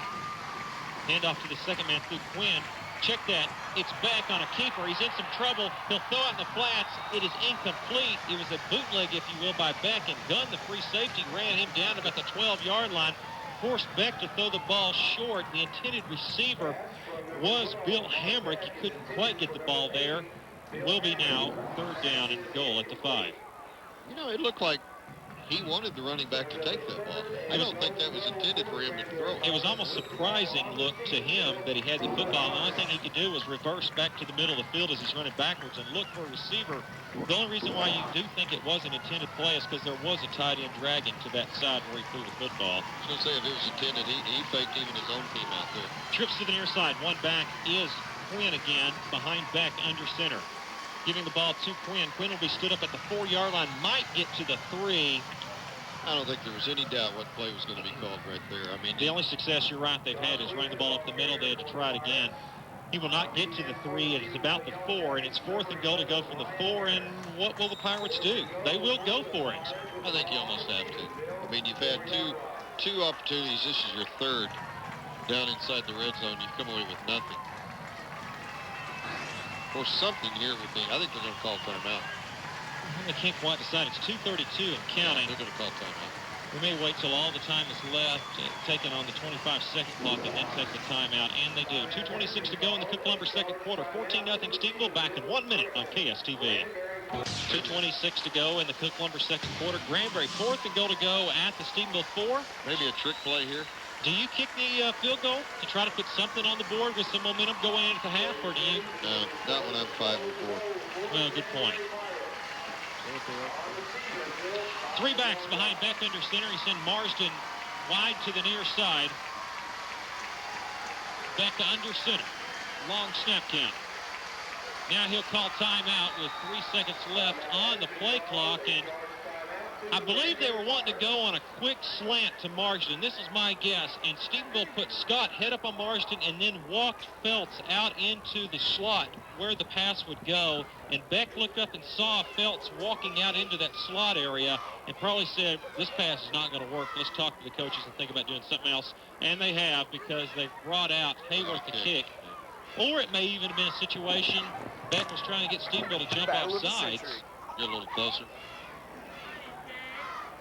Handoff to the second man through Quinn. Check that. It's Beck on a keeper. He's in some trouble. He'll throw out in the flats. It is incomplete. It was a bootleg, if you will, by Beck. And Gunn, the free safety, ran him down about the 12-yard line. Forced Beck to throw the ball short. The intended receiver was Bill Hamrick. He couldn't quite get the ball there. It will be now 3rd down and goal at the 5. You know, it looked like he wanted the running back to take that ball. I don't think that was intended for him to throw. It was almost surprising look to him that he had the football. The only thing he could do was reverse back to the middle of the field as he's running backwards and look for a receiver. The only reason why you do think it was an intended play is because there was a tight end dragging to that side where he threw the football. I was going to say, if it was intended, he faked even his own team out there. Trips to the near side. One back is Quinn again behind Beck under center. Giving the ball to Quinn. Quinn will be stood up at the 4-yard line. Might get to the 3. I don't think there was any doubt what play was going to be called right there. I mean, the only success, you're right, they've had is running the ball up the middle. They had to try it again. He will not get to the 3. It is about the 4, and it's 4th and goal to go from the 4. And what will the Pirates do? They will go for it. I think you almost have to. I mean, you've had two opportunities. This is your 3rd down inside the red zone. You've come away with nothing. Of course, something here would be. I think they're going to call timeout. They can't quite decide. It's 2:32 and counting. Yeah, they're going to call timeout. We may wait till all the time is left, taken on the 25-second clock, and then take the timeout, and they do. 2:26 to go in the Cook Lumber second quarter. 14-0 Stephenville, back in 1 minute on KSTV. 2:26 to go in the Cook Lumber second quarter. Granbury 4th and goal to go at the Stephenville 4. Maybe a trick play here. Do you kick the field goal to try to put something on the board with some momentum going into the half, or do you? No, not when I'm 5 and 4. Well, good point. 3 backs behind Beck under center. He sent Marsden wide to the near side. Beck under center. Long snap count. Now he'll call timeout with 3 seconds left on the play clock, and I believe they were wanting to go on a quick slant to Marsden. This is my guess. And Stephenville put Scott head up on Marsden and then walked Felts out into the slot where the pass would go. And Beck looked up and saw Felts walking out into that slot area and probably said, this pass is not going to work. Let's talk to the coaches and think about doing something else. And they have, because they brought out Hayworth the kick. Or it may even have been a situation Beck was trying to get Stephenville to jump off sides. Get a little closer.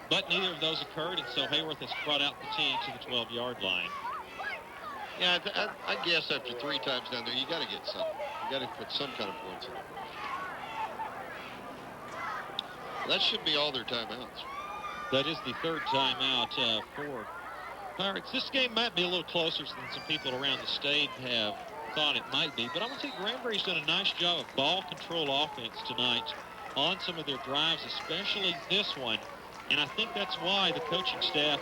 But neither of those occurred, and so Hayworth has brought out the tee to the 12-yard line. Yeah, I guess after 3 times down there, you got to get something. You got to put some kind of points in it. That should be all their timeouts. That is the 3rd timeout for Pirates. This game might be a little closer than some people around the state have thought it might be, but I want to say Granbury's done a nice job of ball control offense tonight on some of their drives, especially this one. And I think that's why the coaching staff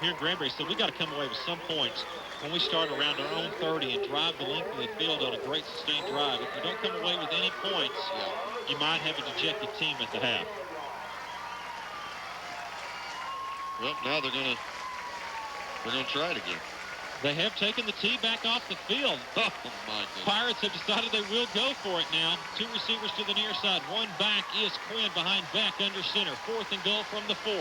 here in Granbury said we got to come away with some points when we start around our own 30 and drive the length of the field on a great sustained drive. If you don't come away with any points, you might have a dejected team at the half. Well, now they're gonna try it again. They have taken the tee back off the field. Oh, my goodness. Pirates have decided they will go for it now. 2 receivers to the near side. One back is Quinn behind Beck under center. 4th and goal from the 4.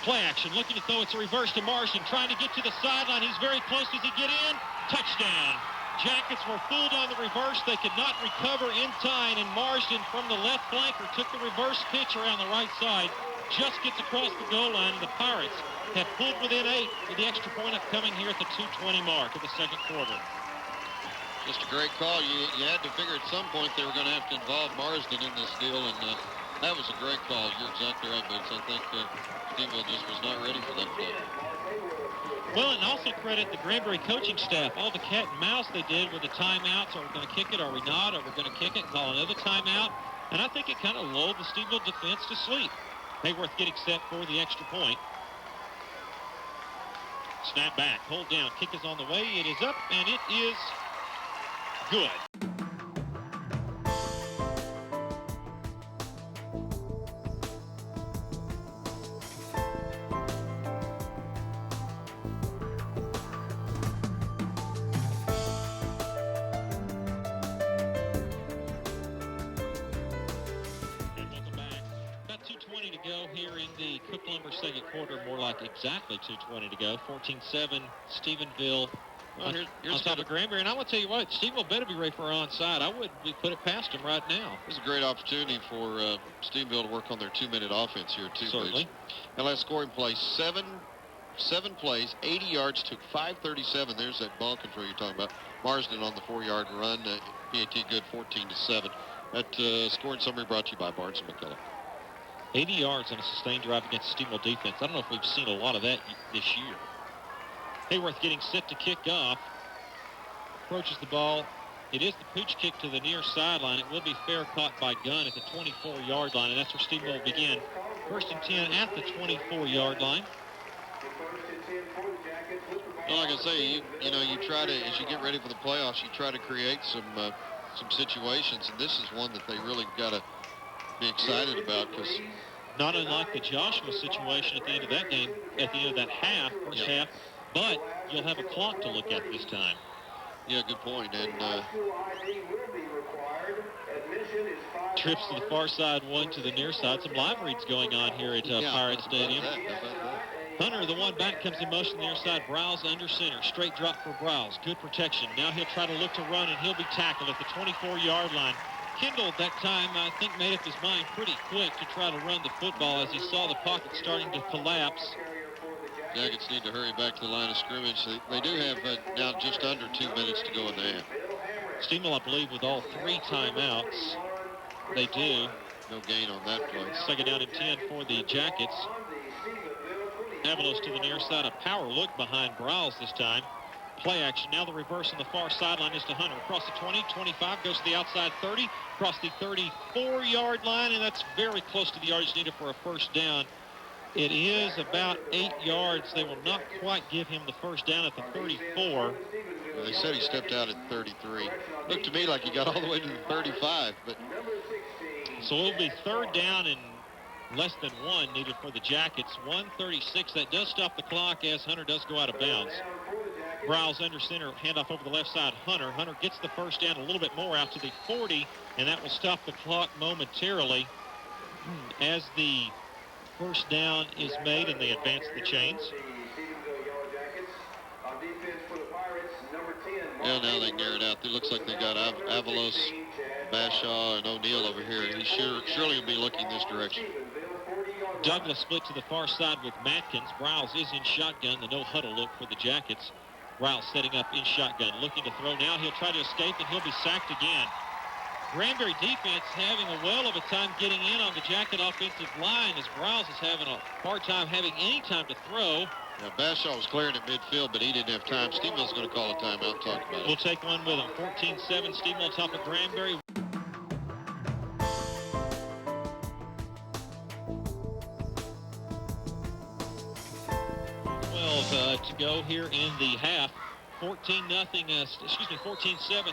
Play action, looking to throw. It's a reverse to Marsden, trying to get to the sideline. He's very close. Does he get in? Touchdown. Jackets were fooled on the reverse. They could not recover in time, and Marsden from the left flanker took the reverse pitch around the right side. Just gets across the goal line, and the Pirates have pulled within 8 with the extra point upcoming here at the 2:20 mark of the 2nd quarter. Just a great call. You had to figure at some point they were going to have to involve Marsden in this deal, and that was a great call. You're exactly right, Biggs. I think Stephenville just was not ready for that play. Well, and also credit the Granbury coaching staff. All the cat and mouse they did with the timeouts. Are we going to kick it? Are we not? Are we going to kick it and call another timeout? And I think it kind of lulled the Stephenville defense to sleep. Hayworth getting set for the extra point. Snap back, hold down, kick is on the way. It is up, and it is good. Second quarter, more like exactly 2:20 to go. 14-7, Stephenville on top of Granbury. And I want to tell you what, Stephenville better be ready for our onside. I wouldn't put it past them right now. This is a great opportunity for Stephenville to work on their 2-minute offense here, too. Certainly. Now, last scoring play, seven plays, 80 yards, took 5:37. There's that ball control you're talking about. Marsden on the 4-yard run. PAT good, 14-7. That scoring summary brought to you by Barnes & McCullough. 80 yards on a sustained drive against the Stephenville defense. I don't know if we've seen a lot of that this year. Hayworth getting set to kick off. Approaches the ball. It is the pooch kick to the near sideline. It will be fair caught by Gunn at the 24-yard line, and that's where Stephenville will begin. 1st and 10 at the 24-yard line. Well, like I say, you try to, as you get ready for the playoffs, you try to create some situations, and this is one that they really got to be excited about, because not unlike the Joshua situation at the end of that game, at the end of that half, first half, but you'll have a clock to look at this time. Yeah, good point. And trips to the far side, one to the near side. Some live reads going on here at Pirate Stadium. Hunter, the one back, comes in motion near side. Briles under center. Straight drop for Briles. Good protection. Now he'll try to look to run, and he'll be tackled at the 24-yard line. Kendal at that time, I think, made up his mind pretty quick to try to run the football as he saw the pocket starting to collapse. Jackets need to hurry back to the line of scrimmage. They do have now just under 2 minutes to go in the half. Stephenville, I believe, with all 3 timeouts. They do. No gain on that play. 2nd down and 10 for the Jackets. Avalos to the near side. A power look behind Briles this time. Play action. Now the reverse on the far sideline is to Hunter. Across the 20, 25, goes to the outside 30, across the 34-yard line, and that's very close to the yardage needed for a first down. It is about 8 yards. They will not quite give him the first down at the 34. Well, they said he stepped out at 33. Looked to me like he got all the way to the 35, but... So it'll be 3rd down and Less than one needed for the Jackets. 1:36. That does stop the clock as Hunter does go out of bounds. Briles under center, handoff over the left side. Hunter gets the first down, a little bit more out to the 40, and that will stop the clock momentarily as the first down is made and they advance the chains. Yeah, now they narrow it out. It looks like they got Avalos, Bashaw, and O'Neal over here. He surely will be looking this direction. Douglas split to the far side with Matkins. Briles is in shotgun, the no-huddle look for the Jackets. Briles setting up in shotgun, looking to throw now. He'll try to escape, and he'll be sacked again. Granbury defense having a well of a time getting in on the Jacket offensive line as Briles is having a hard time having any time to throw. Yeah, Bashaw was clearing at midfield, but he didn't have time. Stephenville's going to call a timeout and talk about it. We'll take one with him. 14-7, Stephenville on top of Granbury. 12 to go here in the half. 14-7,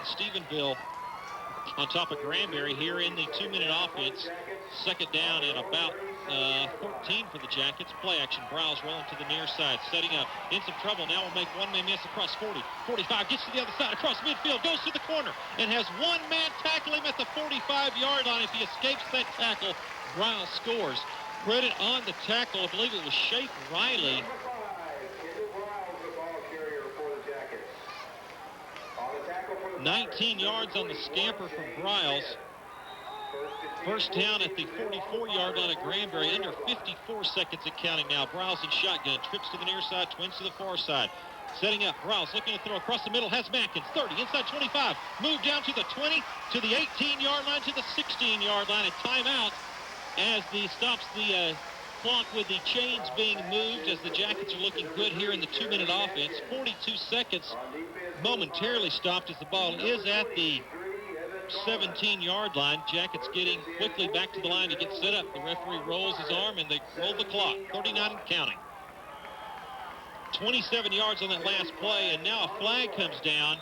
Stephenville on top of Granbury here in the 2-minute offense. Second down and about 14 for the Jackets. Play action. Briles rolling to the near side, setting up in some trouble. Now will make one man miss across 40. 45 gets to the other side across midfield, goes to the corner, and has one man tackle him at the 45-yard line. If he escapes that tackle, Briles scores. Credit on the tackle. I believe it was Shape Riley. 19 yards on the scamper from Briles. First down at the 44-yard line at Granbury. Under 54 seconds and counting now. Briles in shotgun. Trips to the near side, twins to the far side. Setting up. Briles looking to throw across the middle. Has Matkins. 30, inside 25. Move down to the 20, to the 18-yard line, to the 16-yard line. And timeout as the stops the clock with the chains being moved as the Jackets are looking good here in the 2-minute offense. 42 seconds momentarily stopped as the ball is at the 17-yard line. Jackets getting quickly back to the line to get set up. The referee rolls his arm and they roll the clock. 39 and counting. 27 yards on that last play, and now a flag comes down.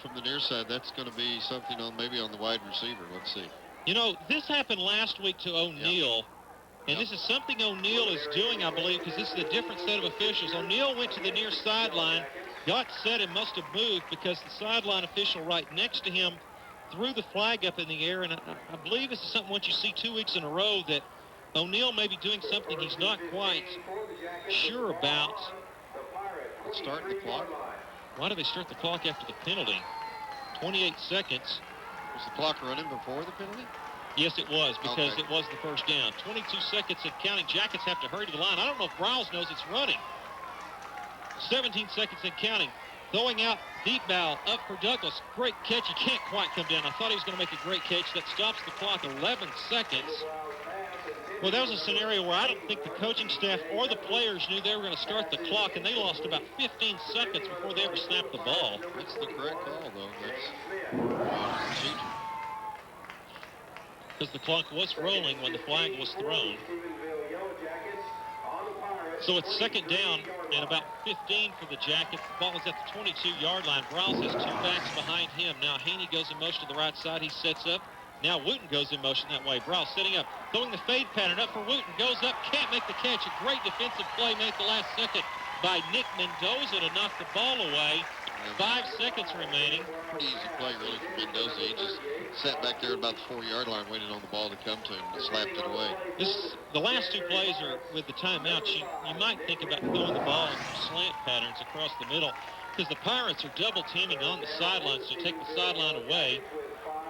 From the near side, that's going to be something on maybe on the wide receiver. Let's see. You know, this happened last week to O'Neal. Yep. And this is something O'Neal is doing, I believe, because this is a different set of officials. O'Neal went to the near sideline, got set, and must have moved because the sideline official right next to him threw the flag up in the air. And I believe this is something once you see 2 weeks in a row that O'Neal may be doing something he's not quite sure about. Let's start the clock. Why do they start the clock after the penalty? 28 seconds. Was the clock running before the penalty? Yes, it was, because it was the first down. 22 seconds and counting. Jackets have to hurry to the line. I don't know if Briles knows it's running. 17 seconds and counting. Throwing out deep ball up for Douglas. Great catch. He can't quite come down. I thought he was going to make a great catch. That stops the clock. 11 seconds. Well, that was a scenario where I don't think the coaching staff or the players knew they were going to start the clock, and they lost about 15 seconds before they ever snapped the ball. That's the correct call, though. That's procedure. Because the clock was rolling when the flag was thrown. So it's second down and about 15 for the Jackets. The ball is at the 22-yard line. Briles has two backs behind him. Now Haney goes in motion to the right side. He sets up. Now Wooten goes in motion that way. Briles setting up, throwing the fade pattern up for Wooten. Goes up, can't make the catch. A great defensive play made at the last second by Nick Mendoza to knock the ball away. 5 seconds remaining. Pretty easy play, really, for Mendoza. He just sat back there at about the 4-yard line waiting on the ball to come to him and slapped it away. The last two plays are with the timeouts. You might think about throwing the ball in slant patterns across the middle because the Pirates are double teaming on the sidelines to take the sideline away.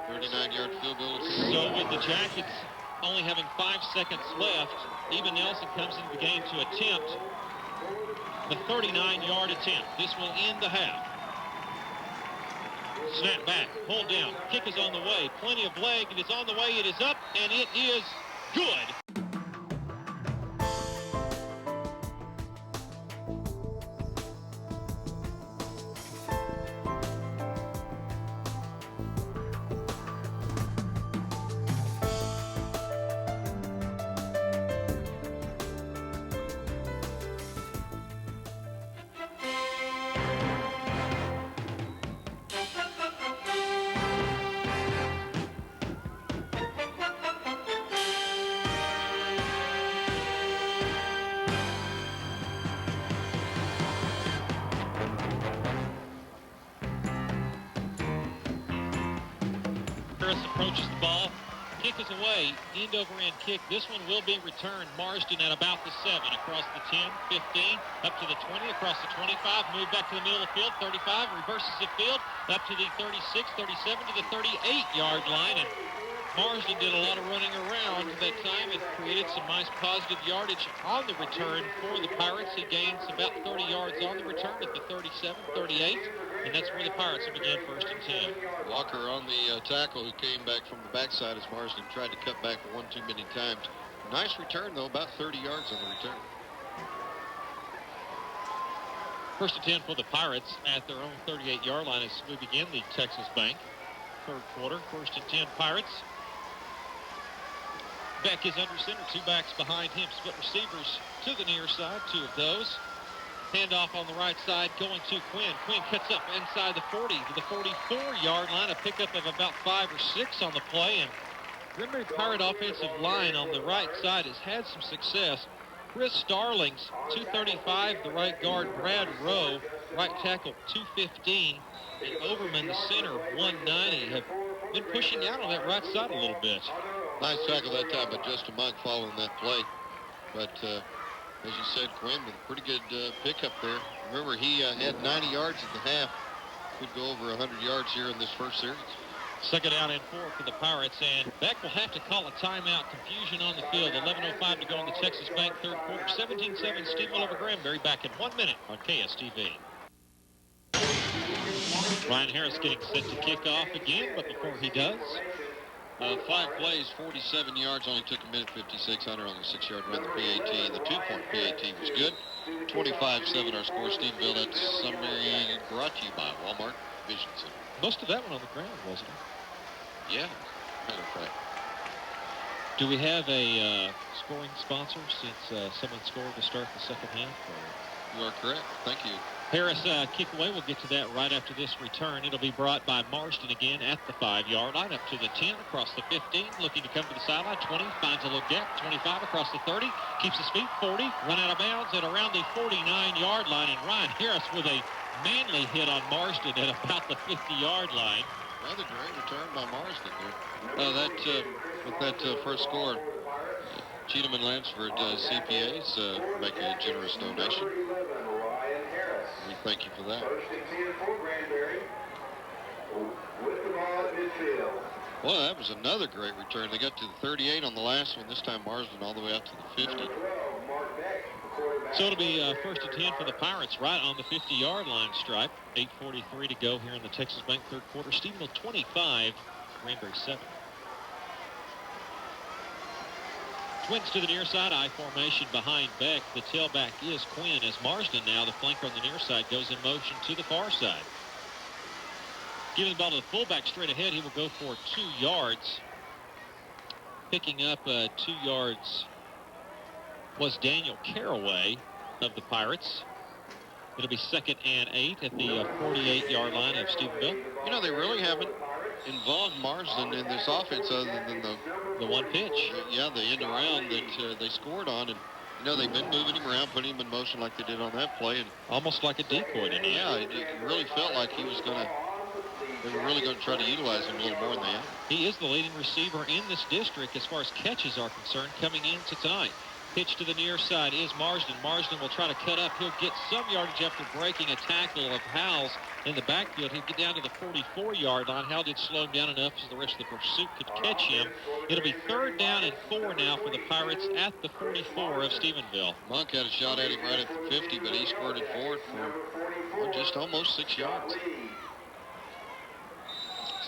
39-yard field goal. So with the Jackets only having 5 seconds left, even Nelson comes into the game to attempt the 39-yard attempt. This will end the half. Snap back, pulled down, kick is on the way, plenty of leg, it is on the way, it is up, and it is good. Harris approaches the ball. Kick is away. End over end kick. This one will be returned. Marsden at about the 7. Across the 10, 15, up to the 20, across the 25. Move back to the middle of the field. 35, reverses the field. Up to the 36, 37, to the 38-yard line. And Marsden did a lot of running around that time and created some nice positive yardage on the return for the Pirates. He gains about 30 yards on the return at the 37, 38, and that's where the Pirates will begin 1st and 10. Walker on the tackle, who came back from the backside as Marsden tried to cut back one too many times. Nice return, though, about 30 yards on the return. 1st and 10 for the Pirates at their own 38-yard line as we begin the Texas Bank 3rd quarter. 1st and 10 Pirates. Beck is under center, 2 backs behind him. Split receivers to the near side, 2 of those. Handoff on the right side going to Quinn. Quinn cuts up inside the 40 to the 44-yard line. A pickup of about 5 or 6 on the play. And Granbury Pirate offensive line on the right side has had some success. Chris Starlings, 235. The right guard, Brad Rowe, right tackle, 215. And Overman, the center, 190, have been pushing out on that right side a little bit. Nice tackle that time by Justin Monk following that play. But as you said, Quinn with a pretty good pickup there. Remember, he had 90 yards at the half. Could go over 100 yards here in this first series. 2nd down and 4 for the Pirates, and Beck will have to call a timeout. Confusion on the field. 11:05 to go in the Texas Bank 3rd quarter. 17-7 Stephenville over Granbury. Back in 1 minute on KSTV. Ryan Harris getting set to kick off again, but before he does, 5 plays, 47 yards, only took a minute 56 under on the 6-yard run. The PAT, the 2-point PAT was good. 25-7 our score. Stephenville, that summary brought to you by Walmart Vision Center. Most of that one on the ground, wasn't it? Yeah, matter of fact. Do we have a scoring sponsor since someone scored to start the second half? Or? You are correct. Thank you. Harris kick away. We'll get to that right after this return. It'll be brought by Marsden again at the 5-yard line, up to the 10, across the 15, looking to come to the sideline. 20, finds a little gap. 25 across the 30, keeps his feet. 40, run out of bounds at around the 49-yard line. And Ryan Harris with a manly hit on Marsden at about the 50-yard line. Another great return by Marsden there. With that first score, Cheatham and Lansford CPAs make a generous donation. We thank you for that. Well, that was another great return. They got to the 38 on the last one. This time Marsden all the way out to the 50. So it'll be 1st and 10 for the Pirates right on the 50-yard line stripe. 8:43 to go here in the Texas Bank 3rd quarter. Stephenville 25, Granbury 7. Twins to the near side, I formation behind Beck. The tailback is Quinn, as Marsden now, the flanker on the near side, goes in motion to the far side. Giving the ball to the fullback straight ahead, he will go for 2 yards. Picking up 2 yards was Daniel Caraway of the Pirates. It'll be 2nd and 8 at the 48-yard line of Stephenville. You know, they really haven't involved Marsden in this offense other than the one pitch. Yeah, the end around that they scored on. And, you know, they've been moving him around, putting him in motion like they did on that play. And almost like a decoy tonight. Yeah, it really felt like they were really going to try to utilize him a little more than they have. He is the leading receiver in this district as far as catches are concerned coming into tonight. Pitch to the near side is Marsden. Marsden will try to cut up. He'll get some yardage after breaking a tackle of Howell's in the backfield. He'll get down to the 44-yard line. Howell did slow him down enough so the rest of the pursuit could catch him. It'll be 3rd down and 4 now for the Pirates at the 44 of Stephenville. Monk had a shot at him right at the 50, but he squirted forward for just almost 6 yards.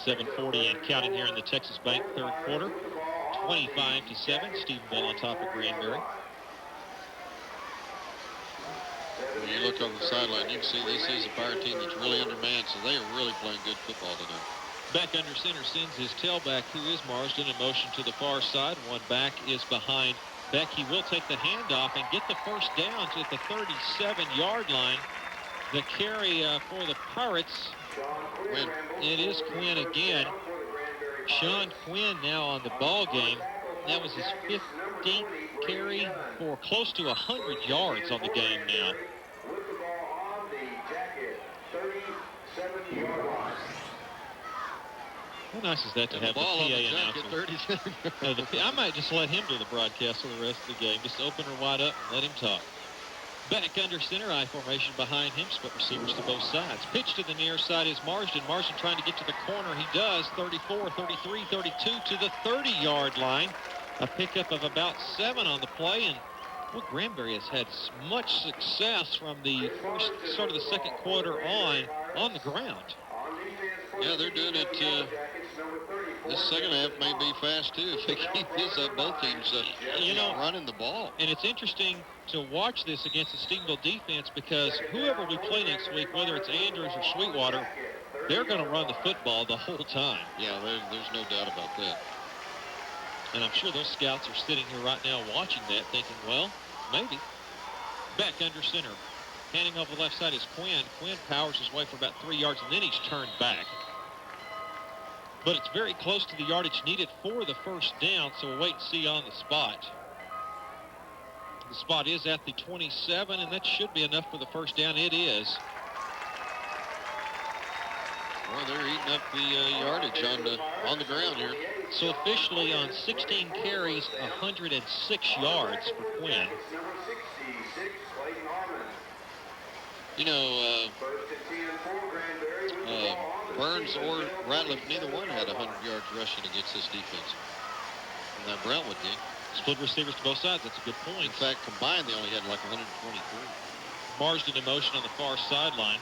7:40 and counting here in the Texas Bank 3rd quarter. 25-7, Stephenville on top of Granbury. When you look on the sideline, you can see this is a Pirate team that's really undermanned, so they are really playing good football tonight. Back under center sends his tailback, who is Marsden, in motion to the far side. One back is behind Beck. He will take the handoff and get the first down at the 37-yard line. The carry for the Pirates. Quinn. It is Quinn again. Sean Quinn now on the ball game. That was his 15th carry for close to 100 yards on the game now. How nice is that to have the ball PA on the jacket, announcer? I might just let him do the broadcast for the rest of the game. Just open her wide up and let him talk. Back under center, I formation behind him. Split receivers to both sides. Pitch to the near side is Marsden. Marsden trying to get to the corner. He does. 34, 33, 32 to the 30-yard line. A pickup of about 7 on the play. And well, Granbury has had much success from the first start of the second quarter on the ground. Yeah, they're doing it. This second half may be fast, too, if they keep this up. Both teams running the ball. And it's interesting to watch this against the Stephenville defense because whoever we play next week, whether it's Andrews or Sweetwater, they're going to run the football the whole time. Yeah, there's no doubt about that. And I'm sure those scouts are sitting here right now watching that thinking, well, maybe. Back under center. Handing off the left side is Quinn. Quinn powers his way for about 3 yards, and then he's turned back. But it's very close to the yardage needed for the first down, so we'll wait and see on the spot. The spot is at the 27, and that should be enough for the first down. It is. Well, they're eating up the yardage on the ground here. So officially on 16 carries, 106 yards for Quinn. You know, Burns or Ratliff, neither one had 100 yards rushing against this defense in that Brentwood game. Split receivers to both sides. That's a good point. In fact, combined, they only had like 123. Marsden in motion on the far sideline.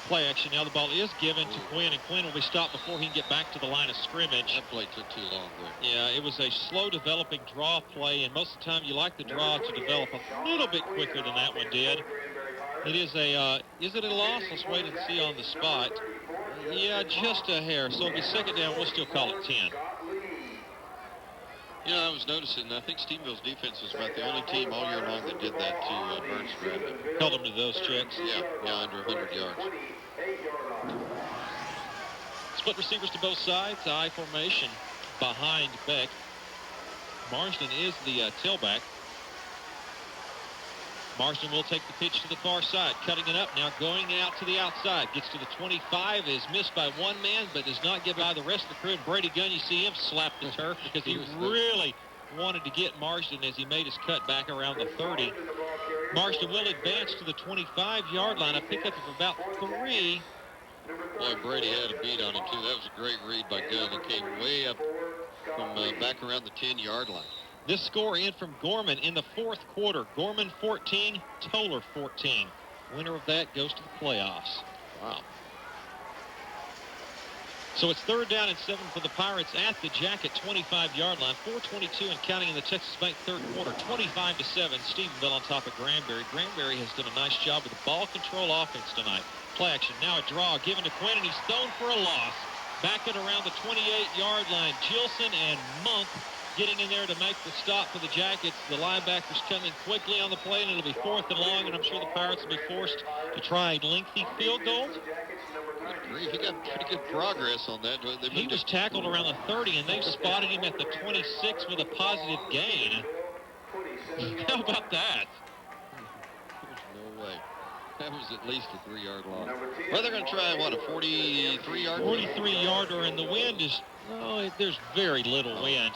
Play action. Now the ball is given to Quinn, and Quinn will be stopped before he can get back to the line of scrimmage. That play took too long there. Yeah, it was a slow developing draw play, and most of the time you like the draw to develop a little bit quicker than that one did. It is is it a loss? Let's wait and see on the spot. Yeah, just a hair. So it'll be second down. We'll still call it 10. You know, I was noticing, I think Stephenville's defense was about the only team all year long that did that to Burns Bradley. Held them to those checks. Yeah, under 100 yards. Split receivers to both sides. I formation behind Beck. Marsden is the tailback. Marsden will take the pitch to the far side, cutting it up now, going out to the outside. Gets to the 25, is missed by one man, but does not get by the rest of the crew. And Brady Gunn, you see him slap the turf because he really wanted to get Marsden as he made his cut back around the 30. Marsden will advance to the 25-yard line, a pickup of about 3. Boy, Brady had a beat on him, too. That was a great read by Gunn. It came way up from back around the 10-yard line. This score in from Gorman in the fourth quarter. Gorman 14, Toller 14. Winner of that goes to the playoffs. Wow. So it's third down and 7 for the Pirates at the Jacket 25-yard line. 4:22 and counting in the Texas Bank third quarter. 25-7. Stephenville on top of Granberry. Granberry has done a nice job with the ball control offense tonight. Play action. Now a draw given to Quinn, and he's thrown for a loss. Back at around the 28-yard line. Gilson and Monk getting in there to make the stop for the Jackets. The linebackers coming quickly on the play, and it'll be 4th and long, and I'm sure the Pirates will be forced to try a lengthy field goal. Good grief, he got pretty good progress on that. He was tackled around the 30, and they've spotted him at the 26 with a positive gain. How about that? There's no way. That was at least a 3-yard loss. Well, they're going to try, what, a 43-yard? 43-yarder, and the wind is, there's very little wind.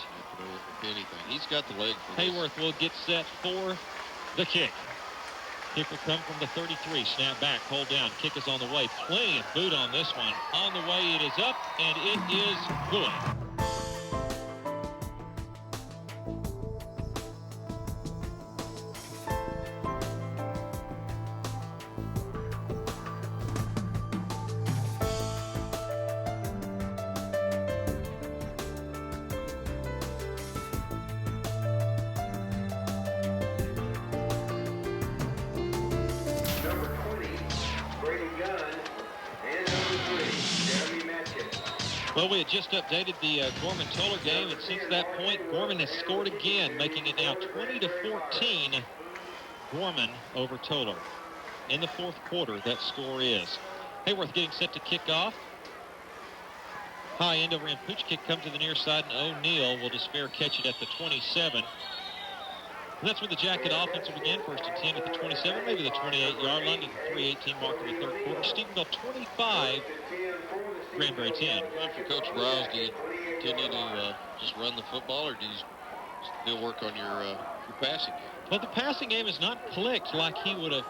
If anything, he's got the leg for this. Hayworth will get set for the kick. Kick will come from the 33. Snap back, hold down. Kick is on the way. Plenty of boot on this one. On the way, it is up, and it is good. Well, we had just updated the Gorman-Toller game, and since that point, Gorman has scored again, making it now 20-14. Gorman over Toller. In the fourth quarter, that score is. Hayworth getting set to kick off. High end over in pitch kick comes to the near side, and O'Neal will just fair catch it at the 27. And that's where the Jacket offense will begin. First and 10 at the 27, maybe the 28-yard line, to the 3:18 mark of the third quarter. Stephenville 25, Granbury 10. Well, for Coach Briles, do you continue to just run the football, or do you still work on your passing game? Well, the passing game is not clicked like he would have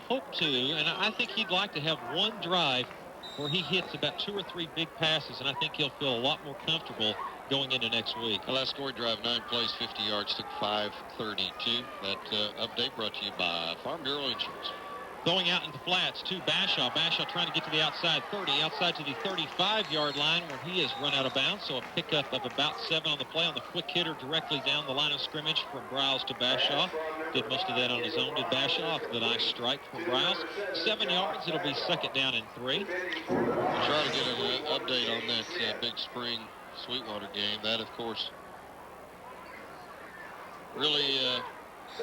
hoped to, and I think he'd like to have one drive where he hits about 2 or 3 big passes, and I think he'll feel a lot more comfortable going into next week. The last scoring drive, 9 plays, 50 yards, took 5:32. That update brought to you by Farm Bureau Insurance. Going out into the flats to Bashaw. Bashaw trying to get to the outside 30, outside to the 35-yard line where he is run out of bounds. So a pickup of about 7 on the play on the quick hitter directly down the line of scrimmage from Briles to Bashaw. Did most of that on his own, did Bashaw, off the nice strike from Briles. 7 yards, it'll be second down and 3. We'll try to get an update on that big spring Sweetwater game. That, of course, really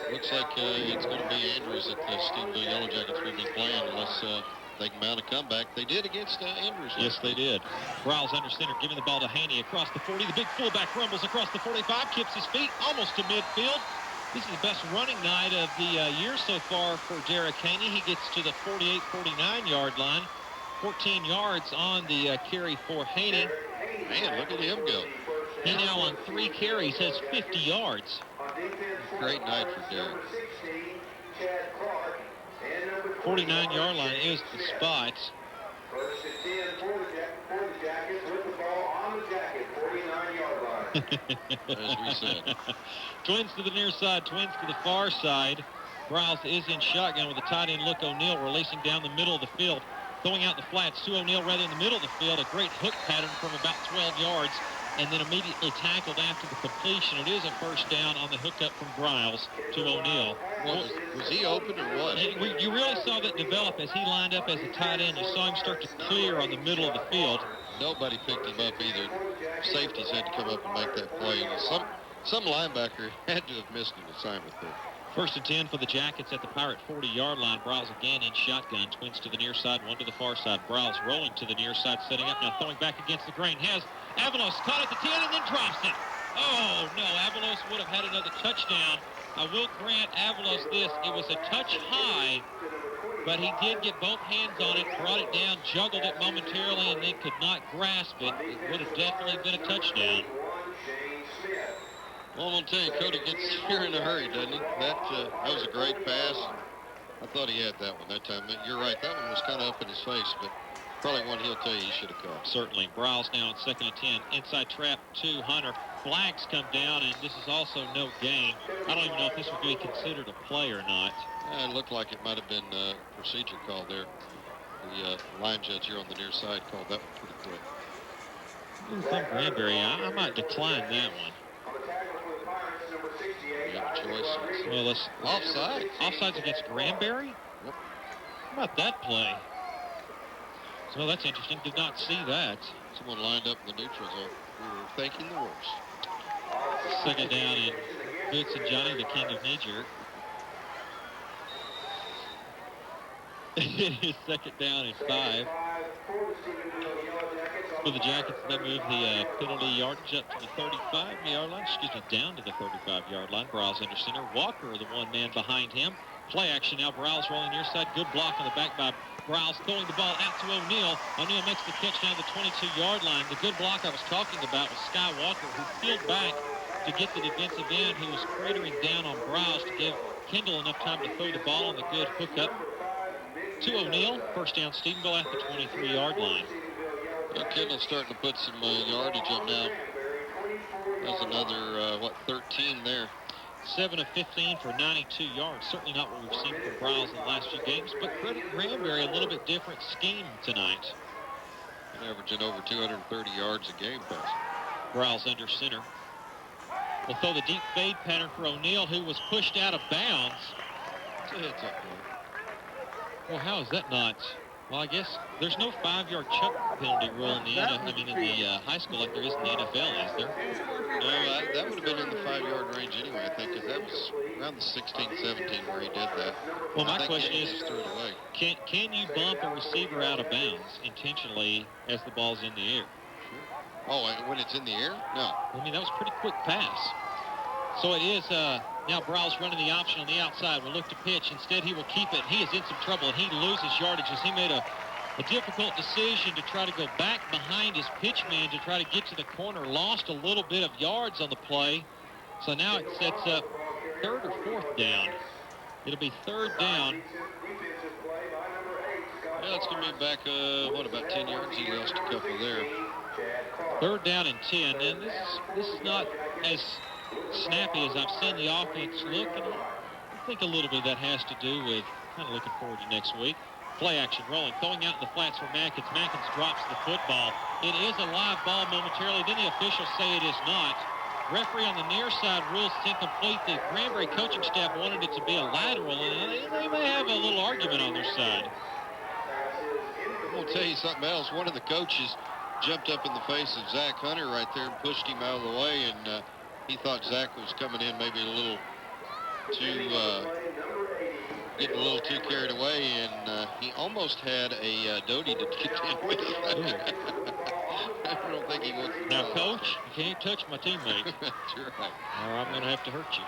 looks like it's going to be Andrews at the Stephenville Yellow Jackets we've been playing, unless they can mount a comeback. They did against Andrews. Yes, they did. Briles under center, giving the ball to Haney across the 40. The big fullback rumbles across the 45, kips his feet almost to midfield. This is the best running night of the year so far for Derek Haney. He gets to the 48, 49-yard line. 14 yards on the carry for Haney. Man, look at him go. He now on 3 carries has 50 yards. Great night for Derek. 49-yard line is the spot. First and 10 for the Jackets with the ball on the Jacket, 49-yard line. As we said. Twins to the near side, twins to the far side. Briles is in shotgun with a tight end look. O'Neal releasing down the middle of the field. Going out the flats to O'Neal right in the middle of the field. A great hook pattern from about 12 yards. And then immediately tackled after the completion. It is a first down on the hookup from Briles to O'Neal. Was he open or what? You really saw that develop as he lined up as a tight end. You saw him start to clear on the middle of the field. Nobody picked him up either. Safeties had to come up and make that play. Some linebacker had to have missed an assignment there. First and 10 for the Jackets at the Pirate 40-yard line. Briles again in shotgun. Twins to the near side, one to the far side. Briles rolling to the near side, setting up now, throwing back against the grain. Has Avalos caught at the 10 and then drops it. Oh, no, Avalos would have had another touchdown. I will grant Avalos this. It was a touch high, but he did get both hands on it, brought it down, juggled it momentarily, and then could not grasp it. It would have definitely been a touchdown. Well, I'm going to tell you, Cody gets here in a hurry, doesn't he? That was a great pass. I thought he had that one that time. You're right, that one was kind of up in his face, but probably one he'll tell you he should have caught. Certainly. Briles now on second and 10. Inside trap to Hunter. Flags come down, and this is also no gain. I don't even know if this would be considered a play or not. It looked like it might have been a procedure call there. The line judge here on the near side called that one pretty quick. From Granberry, I might decline that one. You have a choice. Well, let's offside. Offsides against Granberry? Yep. How about that play? So that's interesting. Did not see that. Someone lined up in the neutral zone. We were thinking the worst. Second down in Boots and Johnny, the king of knee-jerk. It is second down and 5. For the Jackets, they move the penalty yardage up to the 35-yard line. Down to the 35-yard line. Briles under center. Walker, the one man behind him. Play action now. Briles rolling near side. Good block on the back by Briles, throwing the ball out to O'Neal. O'Neal makes the catch down the 22-yard line. The good block I was talking about was Sky Walker, who peeled back to get the defensive end, who was cratering down on Briles to give Kendal enough time to throw the ball on the good hookup to O'Neal. First down, Stephenville at the 23-yard line. Kendall's starting to put some yardage up now. There's another, 13 there. 7 of 15 for 92 yards. Certainly not what we've seen from Briles in the last few games, but credit Granberry, a little bit different scheme tonight. Averaging over 230 yards a game pass. Briles under center. Will throw the deep fade pattern for O'Neal, who was pushed out of bounds. It's a heads-up play. Well, how is that not? Well, I guess there's no 5-yard chuck penalty rule in the high school like there is in the NFL, is there? No, that would have been in the 5-yard range anyway, I think, because that was around the 16, 17 where he did that. Well, my question is, just threw it away. Can you bump a receiver out of bounds intentionally as the ball's in the air? Oh, and when it's in the air? No. I mean, that was a pretty quick pass. So it is Now Briles running the option on the outside. Will look to pitch. Instead, he will keep it. He is in some trouble, and he loses yardage as he made a difficult decision to try to go back behind his pitch man to try to get to the corner. Lost a little bit of yards on the play. So now it sets up third or fourth down. It'll be third down. Well, it's going to be back, about 10 yards? He lost a couple there. Third down and 10. And this is not as snappy as I've seen the offense look. And I think a little bit of that has to do with kind of looking forward to next week. Play action rolling, throwing out in the flats for Mackins. Mackins drops the football. It is a live ball momentarily. Then the officials say it is not. Referee on the near side rules it's incomplete. The Granbury coaching staff wanted it to be a lateral, and they may have a little argument on their side. I'm going to tell you something else. One of the coaches jumped up in the face of Zach Hunter right there and pushed him out of the way, and he thought Zach was coming in maybe a little too, getting a little too carried away, and he almost had a Doty to get in with him. I don't think he wants to. Now, Coach, you can't touch my teammate. That's right. Or I'm going to have to hurt you.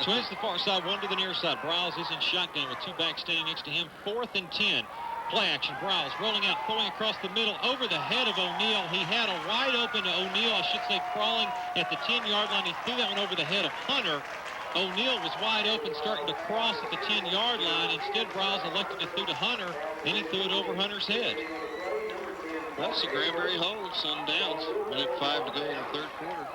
Twins to the far side, one to the near side. Briles is in shotgun with two backs standing next to him. 4th and 10. Play action. Briles rolling out, throwing across the middle over the head of O'Neal. He had a wide open O'Neal, I should say, crawling at the 10-yard line. He threw that one over the head of Hunter. O'Neal was wide open, starting to cross at the 10-yard line. Instead, Briles elected to throw to Hunter, and he threw it over Hunter's head. That's the Granbury holds on downs. We have 5 to go in the third quarter.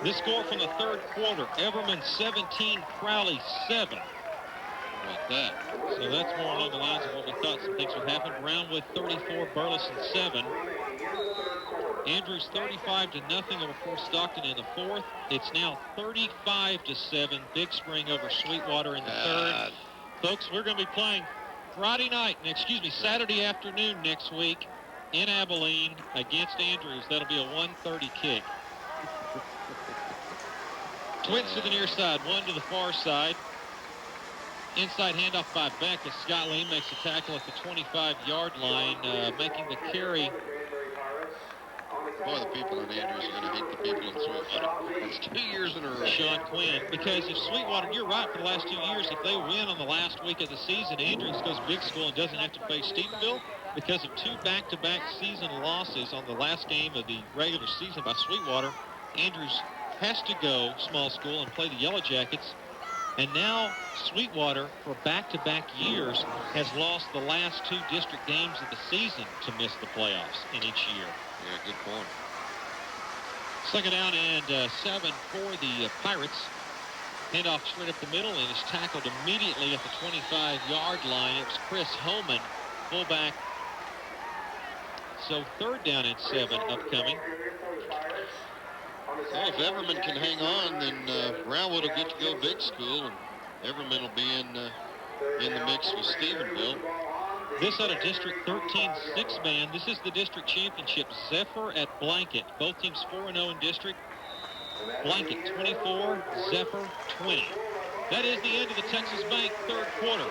This score from the third quarter, Everman 17, Crowley 7. Like that. So that's more along the lines of what we thought some things would happen. Brownwood 34, Burleson 7. Andrews 35-0 over Fort Stockton in the fourth. It's now 35-7. Big Spring over Sweetwater in the third. Folks, we're going to be playing Saturday afternoon next week in Abilene against Andrews. That'll be a 1:30 kick. Twins to the near side, one to the far side. Inside handoff by Beck as Scott Lee makes a tackle at the 25-yard line, making the carry. Boy, the people in Andrews are going to hate the people in Sweetwater. It's 2 years in a row. Sean Quinn, because if Sweetwater, you're right, for the last 2 years, if they win on the last week of the season, Andrews goes big school and doesn't have to face Stephenville. Because of 2 back-to-back season losses on the last game of the regular season by Sweetwater, Andrews has to go small school and play the Yellow Jackets. And now Sweetwater, for back-to-back years, has lost the last 2 district games of the season to miss the playoffs in each year. Yeah, good point. Second down and 7 for the Pirates. Handoff straight up the middle and is tackled immediately at the 25-yard line. It was Chris Holman, fullback. So third down and 7 upcoming. Well, if Everman can hang on, then Brownwood will get to go big school, and Everman will be in the mix with Stephenville. This out of District 13 6-man. This is the district championship. Zephyr at Blanket. Both teams 4-0 in district. Blanket 24, Zephyr 20. That is the end of the Texas Bank third quarter.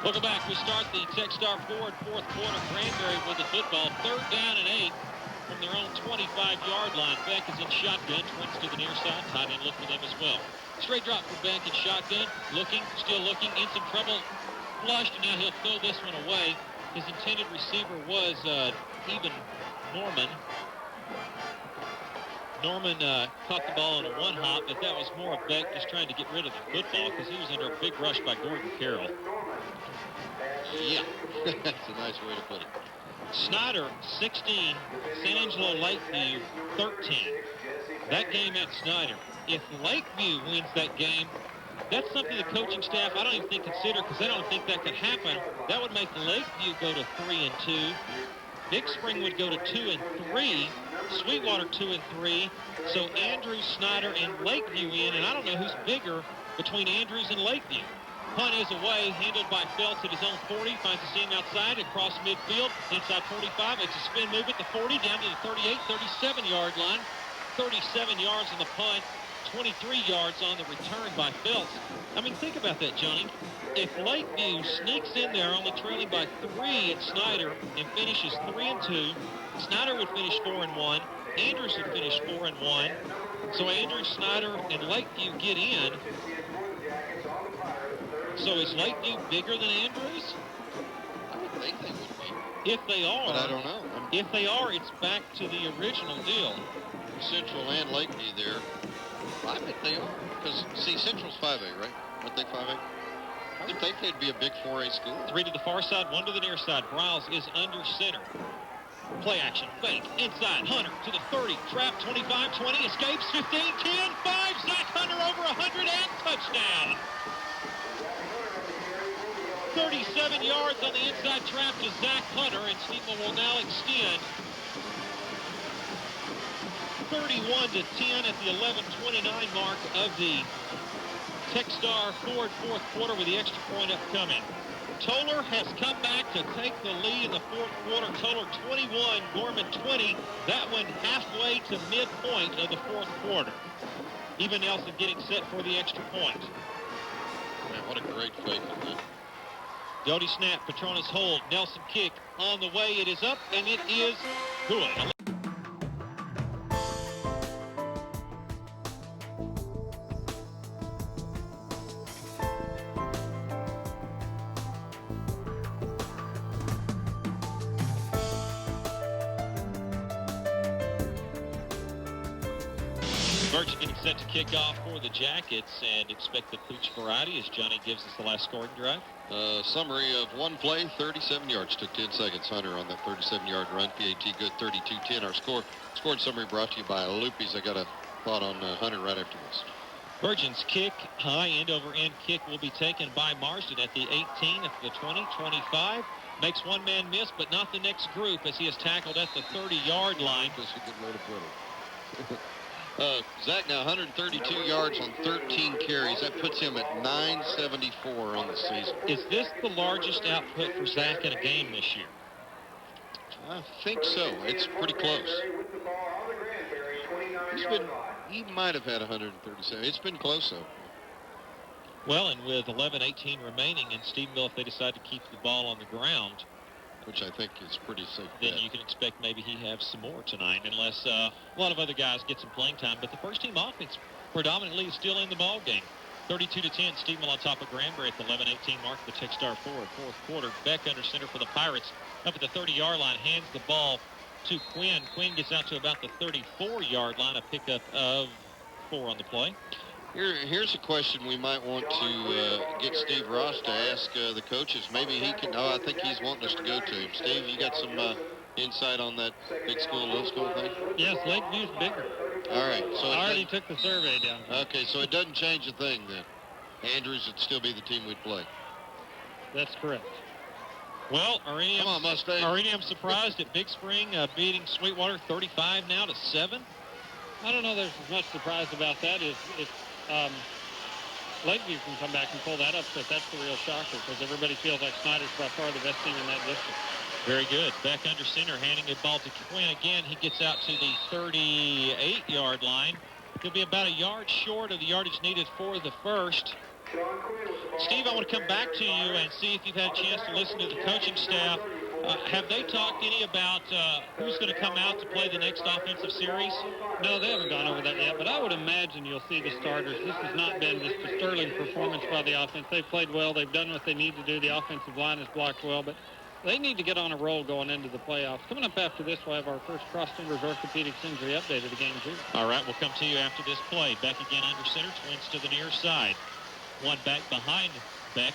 Welcome back. We start the Techstar Ford fourth quarter. Granbury with the football. Third down and 8 from their own 25-yard line. Beck is in shotgun. Twins to the near side. Tight end look for them as well. Straight drop for Beck in shotgun. Looking, still looking, in some trouble. Flushed, and now he'll throw this one away. His intended receiver was even Norman. Norman caught the ball on a one-hop, but that was more of Beck just trying to get rid of the football because he was under a big rush by Gordon Carroll. Yeah, that's a nice way to put it. Snyder, 16. San Angelo Lakeview, 13. That game at Snyder. If Lakeview wins that game, that's something the coaching staff, I don't even think consider, because they don't think that could happen. That would make Lakeview go to 3-2. Big Spring would go to 2-3. Sweetwater 2-3. So Andrews, Snyder, and Lakeview in, and I don't know who's bigger, between Andrews and Lakeview. Punt is away, handled by Phelps at his own 40, finds a seam outside, across midfield, inside 45, it's a spin move at the 40, down to the 38, 37-yard line. 37 yards on the punt, 23 yards on the return by Phelps. I mean, think about that, Johnny. If Lakeview sneaks in there only trailing by 3 at Snyder and finishes 3-2, Snyder would finish 4-1, Andrews would finish 4-1. So Andrews, Snyder, and Lakeview get in. So is Lakeview bigger than Andrews? I would think they would be. If they are, But I don't know. if they are, it's back to the original deal. Central and Lakeview there. I bet they are. Because, see, Central's 5A, right? Aren't they 5A? I would think they'd be a big 4A school. 3 to the far side, 1 to the near side. Briles is under center. Play action, fake, inside, Hunter to the 30, trap, 25, 20, escapes, 15, 10, 5, Zach Hunter over 100 and touchdown. 37 yards on the inside trap to Zach Hunter, and Stephenville will now extend 31-10 at the 11:29 mark of the Techstar Ford fourth quarter with the extra point upcoming. Toller has come back to take the lead in the fourth quarter. Toller 21, Gorman 20. That one halfway to midpoint of the fourth quarter. Even Nelson getting set for the extra point. Man, what a great fake on that. Doty snap, Petronas hold, Nelson kick on the way. It is up, and it is good. Birch getting set to kick off for the Jackets, and expect the Pooch variety as Johnny gives us the last scoring drive. Summary of one play, 37 yards, took 10 seconds. Hunter on that 37-yard run, PAT good, 32-10. Our scored summary brought to you by Loopies. I got a thought on Hunter right after this. Virgin's kick, high end-over-end kick, will be taken by Marsden at the 18, at the 20, 25. Makes one man miss, but not the next group as he is tackled at the 30-yard line. That's a good way to put it. Zach now 132 yards on 13 carries. That puts him at 974 on the season. Is this the largest output for Zach in a game this year? I think so. It's pretty close. He might have had 137. It's been close, though. Well, and with 11:18 remaining in Stephenville, if they decide to keep the ball on the ground, which I think is pretty safe. Then you can expect maybe he has some more tonight, unless a lot of other guys get some playing time. But the first team offense predominantly is still in the ball game. 32-10, Stephenville on top of Granberry at the 11:18 mark. The Techstar Ford fourth quarter. Beck under center for the Pirates, up at the 30-yard line, hands the ball to Quinn. Quinn gets out to about the 34-yard line, a pickup of 4 on the play. Here's a question we might want to get Steve Ross to ask the coaches. Maybe he can. Oh, I think he's wanting us to go to him. Steve, you got some insight on that big school, little school thing? Yes, Lakeview's bigger. All right. So I already took the survey down. Okay, so it doesn't change a thing then. Andrews would still be the team we'd play. That's correct. Well, come on, Mustang. I'm surprised at Big Spring beating Sweetwater 35 now to 7. I don't know there's as much surprise about that. If Lakeview can come back and pull that upset, that's the real shocker, because everybody feels like Snyder's by far the best team in that district. Very good. Back under center, handing the ball to Quinn again. He gets out to the 38-yard line. He'll be about a yard short of the yardage needed for the first. Steve, I want to come back to you and see if you've had a chance to listen to the coaching staff. Have they talked any about who's going to come out to play the next offensive series? No, they haven't gone over that yet, but I would imagine you'll see the starters. This has not been just a sterling performance by the offense. They've played well. They've done what they need to do. The offensive line has blocked well, but they need to get on a roll going into the playoffs. Coming up after this, we'll have our first cross-timbers orthopedics injury update of the game, too. All right, we'll come to you after this play. Beck again under center, twins to the near side. One back behind Beck.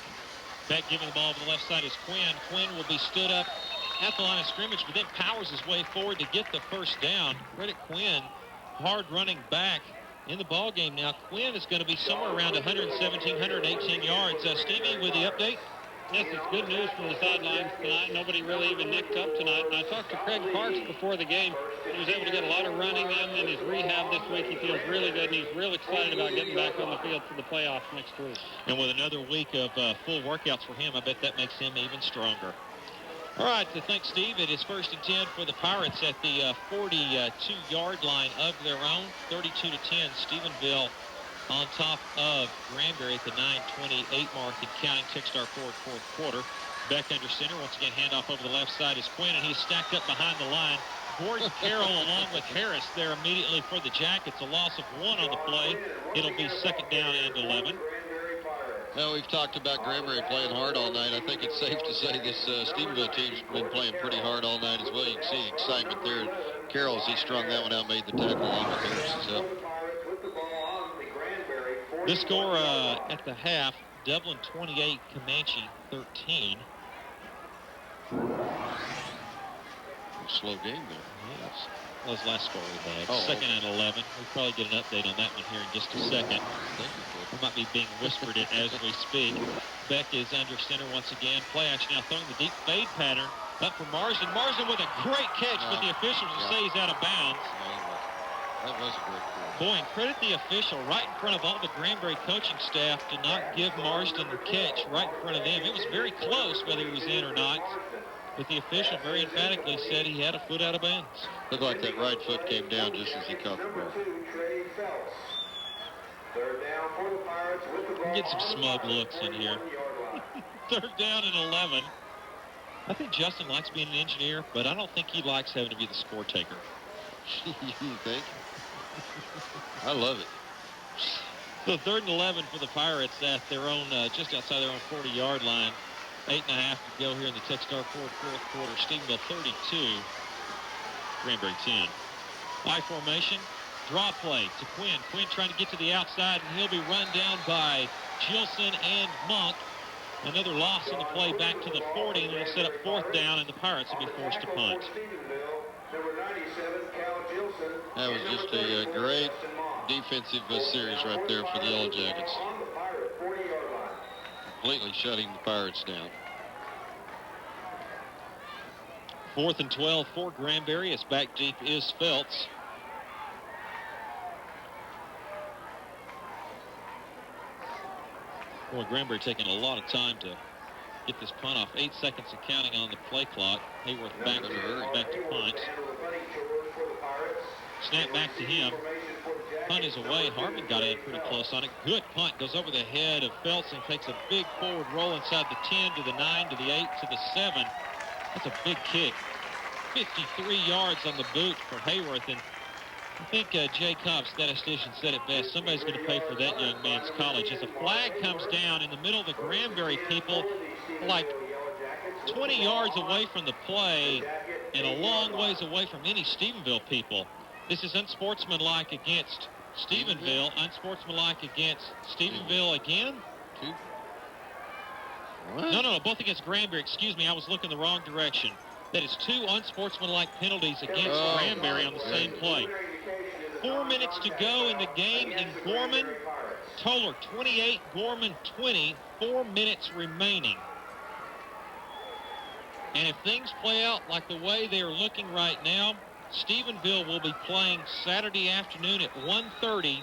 Beck giving the ball to the left side is Quinn. Quinn will be stood up at the line of scrimmage, but then powers his way forward to get the first down. Credit Quinn, hard running back in the ball game now. Quinn is going to be somewhere around 117, 118 yards. Stevie with the update. Yes, it's good news from the sidelines tonight. Nobody really even nicked up tonight. And I talked to Craig Parks before the game. He was able to get a lot of running in his rehab this week. He feels really good, and he's real excited about getting back on the field for the playoffs next week. And with another week of full workouts for him, I bet that makes him even stronger. All right, to thank Steve, it is 1st and 10 for the Pirates at the 42-yard line of their own. 32-10, Stephenville on top of Granberry at the 9:28 mark and counting. Tick-start forward fourth quarter. Beck under center. Once again, handoff over the left side is Quinn, and he's stacked up behind the line. Gordon Carroll along with Harris there immediately for the Jackets. A loss of 1 on the play. It'll be 2nd down and 11. Well, we've talked about Granbury playing hard all night. I think it's safe to say this Stephenville team's been playing pretty hard all night as well. You can see excitement there. Carroll, as he strung that one out, made the tackle along with Harris' help. The score at the half, Dublin 28, Comanche 13. Slow game there. Yes. That was last score we had. Oh, 2nd and 11. We'll probably get an update on that one here in just a second. It might be being whispered it as we speak. Beck is under center once again. Play action now, throwing the deep fade pattern up for Marsden. Marsden with a great catch, but the officials will say he's out of bounds. That was a great play. Boy, and credit the official right in front of all the Granbury coaching staff to not give Marsden the catch right in front of them. It was very close whether he was in or not, but the official very emphatically said he had a foot out of bounds. Looked like that right foot came down just as he caught the ball. Get some smug looks in here. 3rd down and 11. I think Justin likes being an engineer, but I don't think he likes having to be the score taker. You think? I love it. So 3rd and 11 for the Pirates at their own, just outside their own 40-yard line. 8.5 to go here in the Tech-Star Ford fourth quarter. Stephenville 32, Granbury 10. I formation, draw play to Quinn. Quinn trying to get to the outside, and he'll be run down by Gilson and Monk. Another loss in the play back to the 40, and it'll set up 4th down, and the Pirates will be forced to punt. That was just a great defensive series right there for the Yellow Jackets. Completely shutting the Pirates down. 4th and 12 for Granbury. As back deep is Feltz. Boy, Granbury taking a lot of time to get this punt off. 8 seconds and counting on the play clock. Hayworth back to punt. Snap back to him. Punt is away. Harmon got in pretty close on it. Good punt. Goes over the head of Feltz and takes a big forward roll inside the 10 to the 9 to the 8 to the 7. That's a big kick. 53 yards on the boot for Hayworth. And I think Jay Cobb, statistician, said it best. Somebody's going to pay for that young man's college. As a flag comes down in the middle of the Granbury people, like 20 yards away from the play and a long ways away from any Stephenville people. This is unsportsmanlike against Stephenville. Unsportsmanlike against Stephenville again? What? No, both against Granbury. Excuse me, I was looking the wrong direction. That is 2 unsportsmanlike penalties against Granbury on the same play. 4 minutes to go in the game in Gorman. Toller 28, Gorman 20. 4 minutes remaining. And if things play out like the way they are looking right now, Stephenville will be playing Saturday afternoon at 1:30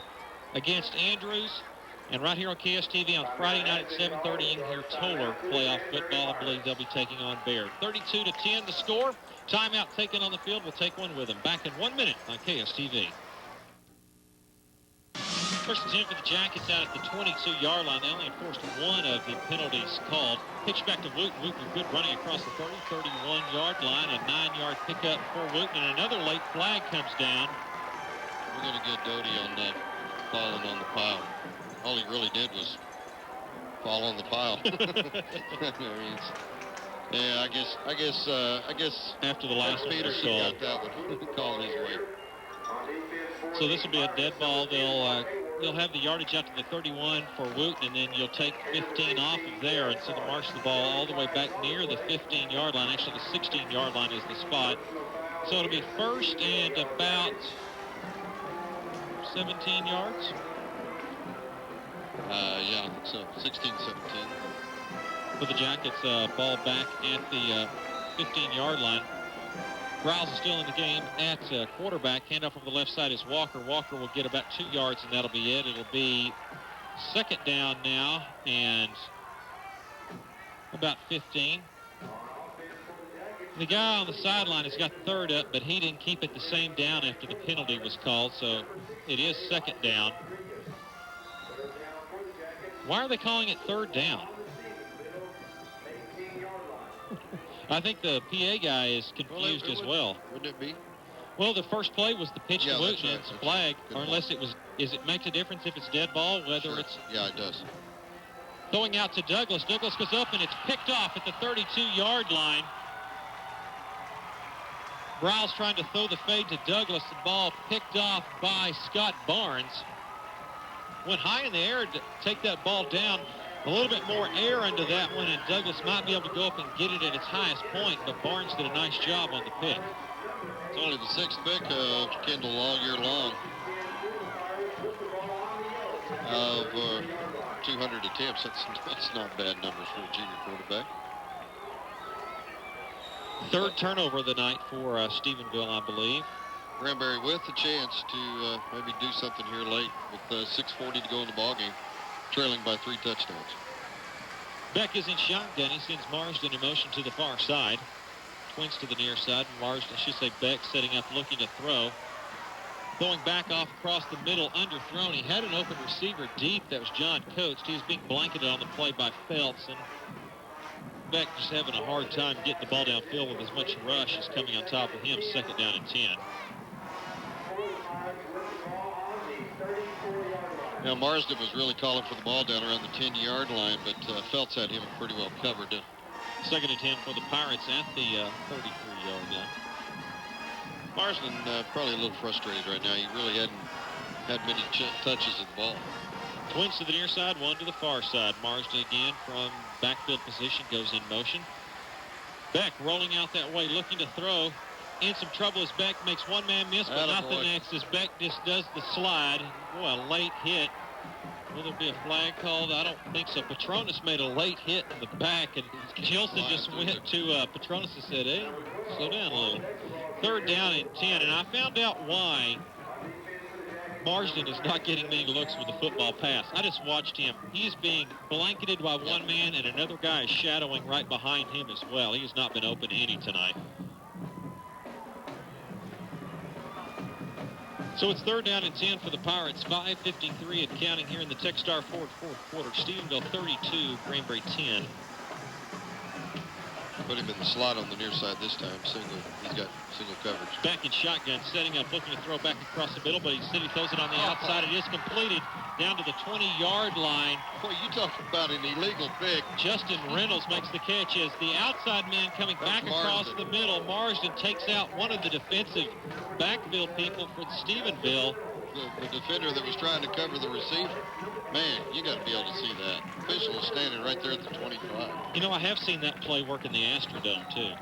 against Andrews. And right here on KSTV on Friday night at 7:30, you can hear Toller playoff football. I believe they'll be taking on Baird. 32-10 the score. Timeout taken on the field. We'll take one with them. Back in 1 minute on KSTV. 1st and 10 for the Jackets out at the 22-yard line. They only enforced 1 of the penalties called. Pitch back to Wooten. Wooten good running across the 30, 31-yard line. A 9-yard pickup for Wooten. And another late flag comes down. We're going to get Doty on that falling on the pile. All he really did was fall on the pile. Yeah, I guess after the last Peterson got that one called his way. So this will be a dead ball. They'll have the yardage out to the 31 for Wooten, and then you'll take 15 off of there, and so they'll march the ball all the way back near the 15-yard line. Actually, the 16-yard line is the spot. So it'll be 1st and about 17 yards. Yeah, I think so. 16, 17. for the Jackets. Ball back at the 15-yard line. Briles is still in the game at quarterback. Handoff over the left side is Walker. Walker will get about 2 yards, and that'll be it. It'll be second down now and about 15. The guy on the sideline has got third up, but he didn't keep it the same down after the penalty was called, so it is second down. Why are they calling it third down? I think the PA guy is confused as well. Wouldn't it be? Well, the first play was the pitch to Wooten. Right. It's a flag, or unless it was, it makes a difference if it's dead ball, whether Sure. it's... Yeah, it does. Throwing out to Douglas. Douglas goes up, and it's picked off at the 32-yard line. Briles trying to throw the fade to Douglas. The ball picked off by Scott Barnes. Went high in the air to take that ball down. A little bit more air under that one, and Douglas might be able to go up and get it at its highest point, but Barnes did a nice job on the pick. It's only the 6th pick of Kendal all year long. Of 200 attempts, that's not bad numbers for a junior quarterback. Third turnover of the night for Stephenville, I believe. Granberry with a chance to maybe do something here late with 6:40 to go in the ballgame, trailing by 3 touchdowns. Beck is in shotgun. He sends Marsden in motion to the far side. Twins to the near side. Marsden, I should say Beck, setting up, looking to throw. Throwing back off across the middle, underthrown. He had an open receiver deep. That was John Coates. He was being blanketed on the play by Phelps, and Beck just having a hard time getting the ball downfield with as much rush as coming on top of him. Second down and 10. Now, Marsden was really calling for the ball down around the 10-yard line, but Phelps had him pretty well covered. Second and 10 for the Pirates at the 33-yard line. Marsden probably a little frustrated right now. He really hadn't had many touches of the ball. Twins to the near side, one to the far side. Marsden again from backfield position goes in motion. Beck rolling out that way, looking to throw. In some trouble as Beck makes one man miss, but not the next as Beck just does the slide. Boy, a late hit. Will there be a flag called? I don't think so. Petronas made a late hit in the back, and Gilson just went to Petronas and said, hey, slow down a little. Third down and 10, and I found out why Marsden is not getting many looks with the football pass. I just watched him. He's being blanketed by one man, and another guy is shadowing right behind him as well. He has not been open any tonight. So it's third down and 10 for the Pirates. 5:53 and counting here in the Techstar Ford fourth quarter. Stephenville 32, Granbury 10. Put him in the slot on the near side this time. He's got single coverage. Back in shotgun, setting up, looking to throw back across the middle, but he throws it on the outside. It is completed down to the 20-yard line. Boy, you talk about an illegal pick. Justin Reynolds makes the catch as the outside man coming back across the middle. Marsden takes out one of the defensive backfield people for Stephenville. The defender that was trying to cover the receiver. Man, you got to be able to see that. Official is standing right there at the 25. You know, I have seen that play work in the Astrodome, too.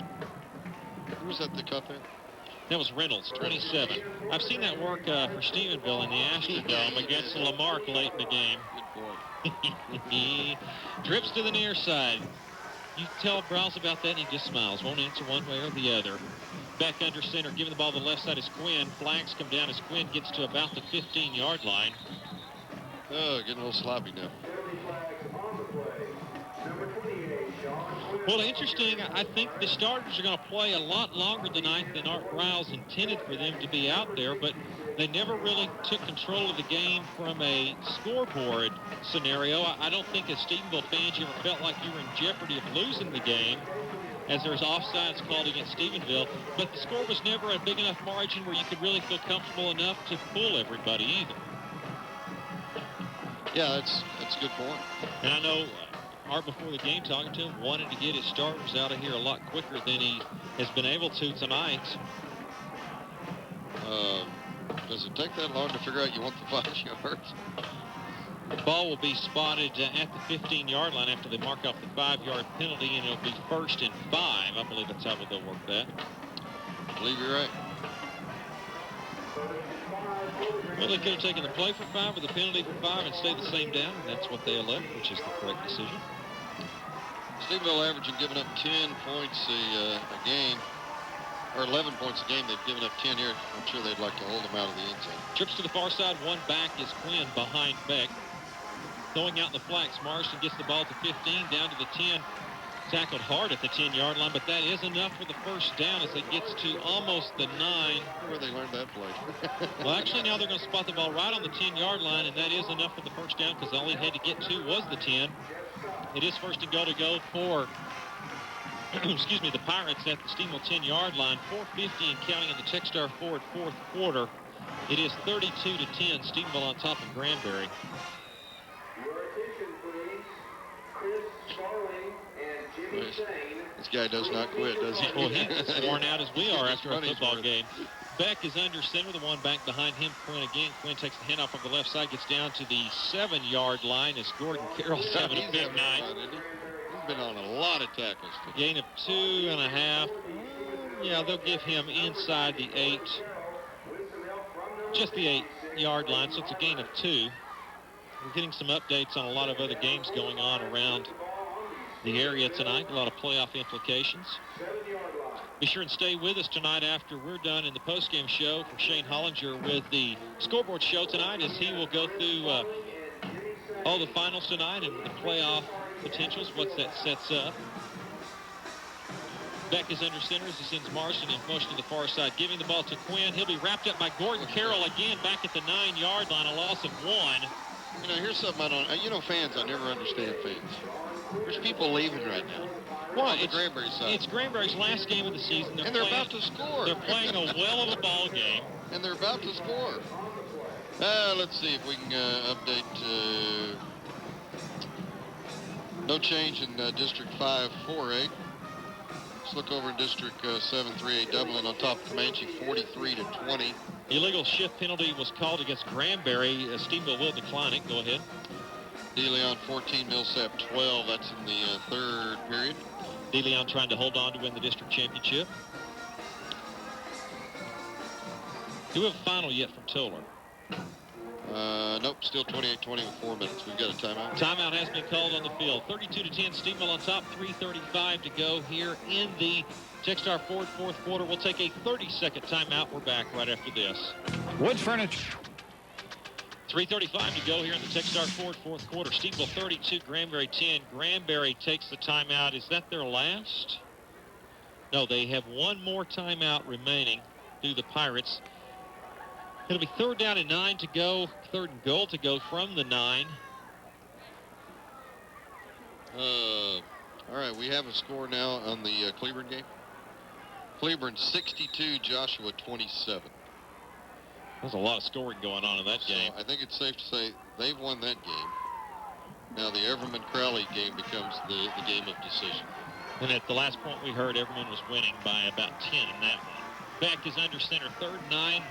Who was that the cut there? That was Reynolds, 27. I've seen that work for Stephenville in the Astrodome against Lamarck late in the game. Good boy. Drips to the near side. You tell Briles about that, and he just smiles. Won't answer one way or the other. Back under center, giving the ball to the left side is Quinn. Flags come down as Quinn gets to about the 15-yard line. Oh, getting a little sloppy now. Well, interesting. I think the starters are going to play a lot longer tonight than Art Briles intended for them to be out there, but they never really took control of the game from a scoreboard scenario. I don't think as Stephenville fans you ever felt like you were in jeopardy of losing the game, as there's offsides called against Stephenville, but the score was never a big enough margin where you could really feel comfortable enough to fool everybody either. Yeah, that's a good point. And I know Art, before the game, talking to him, wanted to get his starters out of here a lot quicker than he has been able to tonight. Does it take that long to figure out you want the 5 yards? The ball will be spotted at the 15-yard line after they mark off the 5-yard penalty, and it'll be 1st and 5. I believe that's how they'll work that. I believe you're right. Well, they could have taken the play for 5 or the penalty for 5 and stayed the same down, and that's what they elect, which is the correct decision. Stephenville averaging giving up 10 points a game, or 11 points a game. They've given up 10 here. I'm sure they'd like to hold them out of the end zone. Trips to the far side. One back is Quinn behind Beck. Throwing out the flags. Marston gets the ball to 15, down to the 10. Tackled hard at the 10-yard line, but that is enough for the first down as it gets to almost the 9. Where they learned that play. Well, actually, now they're going to spot the ball right on the 10-yard line, and that is enough for the first down because all he had to get to was the 10. It is first and goal to go for, excuse me, the Pirates at the Stephenville 10-yard line. 4:50 and counting in the Techstar Ford fourth quarter. It is 32-10. Stephenville on top of Granbury. Your attention, please. Chris Sparling and Jimmy Shane. This guy does not quit, does he? Well, he's worn out as we are after a Money's football worth. game. Beck is under center, the one back behind him. Quinn again. Quinn takes the handoff on the left side, gets down to the 7-yard line as Gordon Carroll's having a big night. He's been on a lot of tackles today. Gain of 2.5. Yeah, they'll give him inside the 8. Just the 8-yard line, so it's a gain of 2. We're getting some updates on a lot of other games going on around the area tonight. A lot of playoff implications. Be sure and stay with us tonight after we're done in the postgame show for Shane Hollinger with the scoreboard show tonight, as he will go through all the finals tonight and the playoff potentials, what that sets up. Beck is under center as he sends Marston in motion to the far side, giving the ball to Quinn. He'll be wrapped up by Gordon Carroll again back at the 9-yard line, a loss of 1. You know, here's something I don't, you know, fans, I never understand fans. There's people leaving right now. Well, on the Granbury side. It's Granbury's last game of the season. And they're about to score. They're playing a well of a ball game. And they're about to score. Let's see if we can update. No change in District 5-4A. Let's look over in District 7-3A. Dublin on top of Comanche, 43-20. Illegal shift penalty was called against Granbury. Stephenville will decline it. Go ahead. DeLeon 14, Millsap 12. That's in the third period. DeLeon trying to hold on to win the district championship. Do we have a final yet from Toller? Nope, still 28-20 with 4 minutes. We've got a timeout. Timeout has been called on the field. 32-10, Stephenville on top. 3:35 to go here in the Techstar Ford fourth quarter. We'll take a 30-second timeout. We're back right after this. Wood Furniture. 3:35 to go here in the Techstar Ford fourth quarter. Stephenville 32, Granbury 10. Granbury takes the timeout. Is that their last? No, they have one more timeout remaining through the Pirates. It'll be 3rd down and 9 to go. 3rd and goal to go from the 9. All right, we have a score now on the Cleburne game. Cleburne 62, Joshua 27. There's a lot of scoring going on in that game. I think it's safe to say they've won that game. Now the Everman-Crowley game becomes the game of decision. And at the last point we heard, Everman was winning by about 10 in that one. Beck is under center, 3rd and 9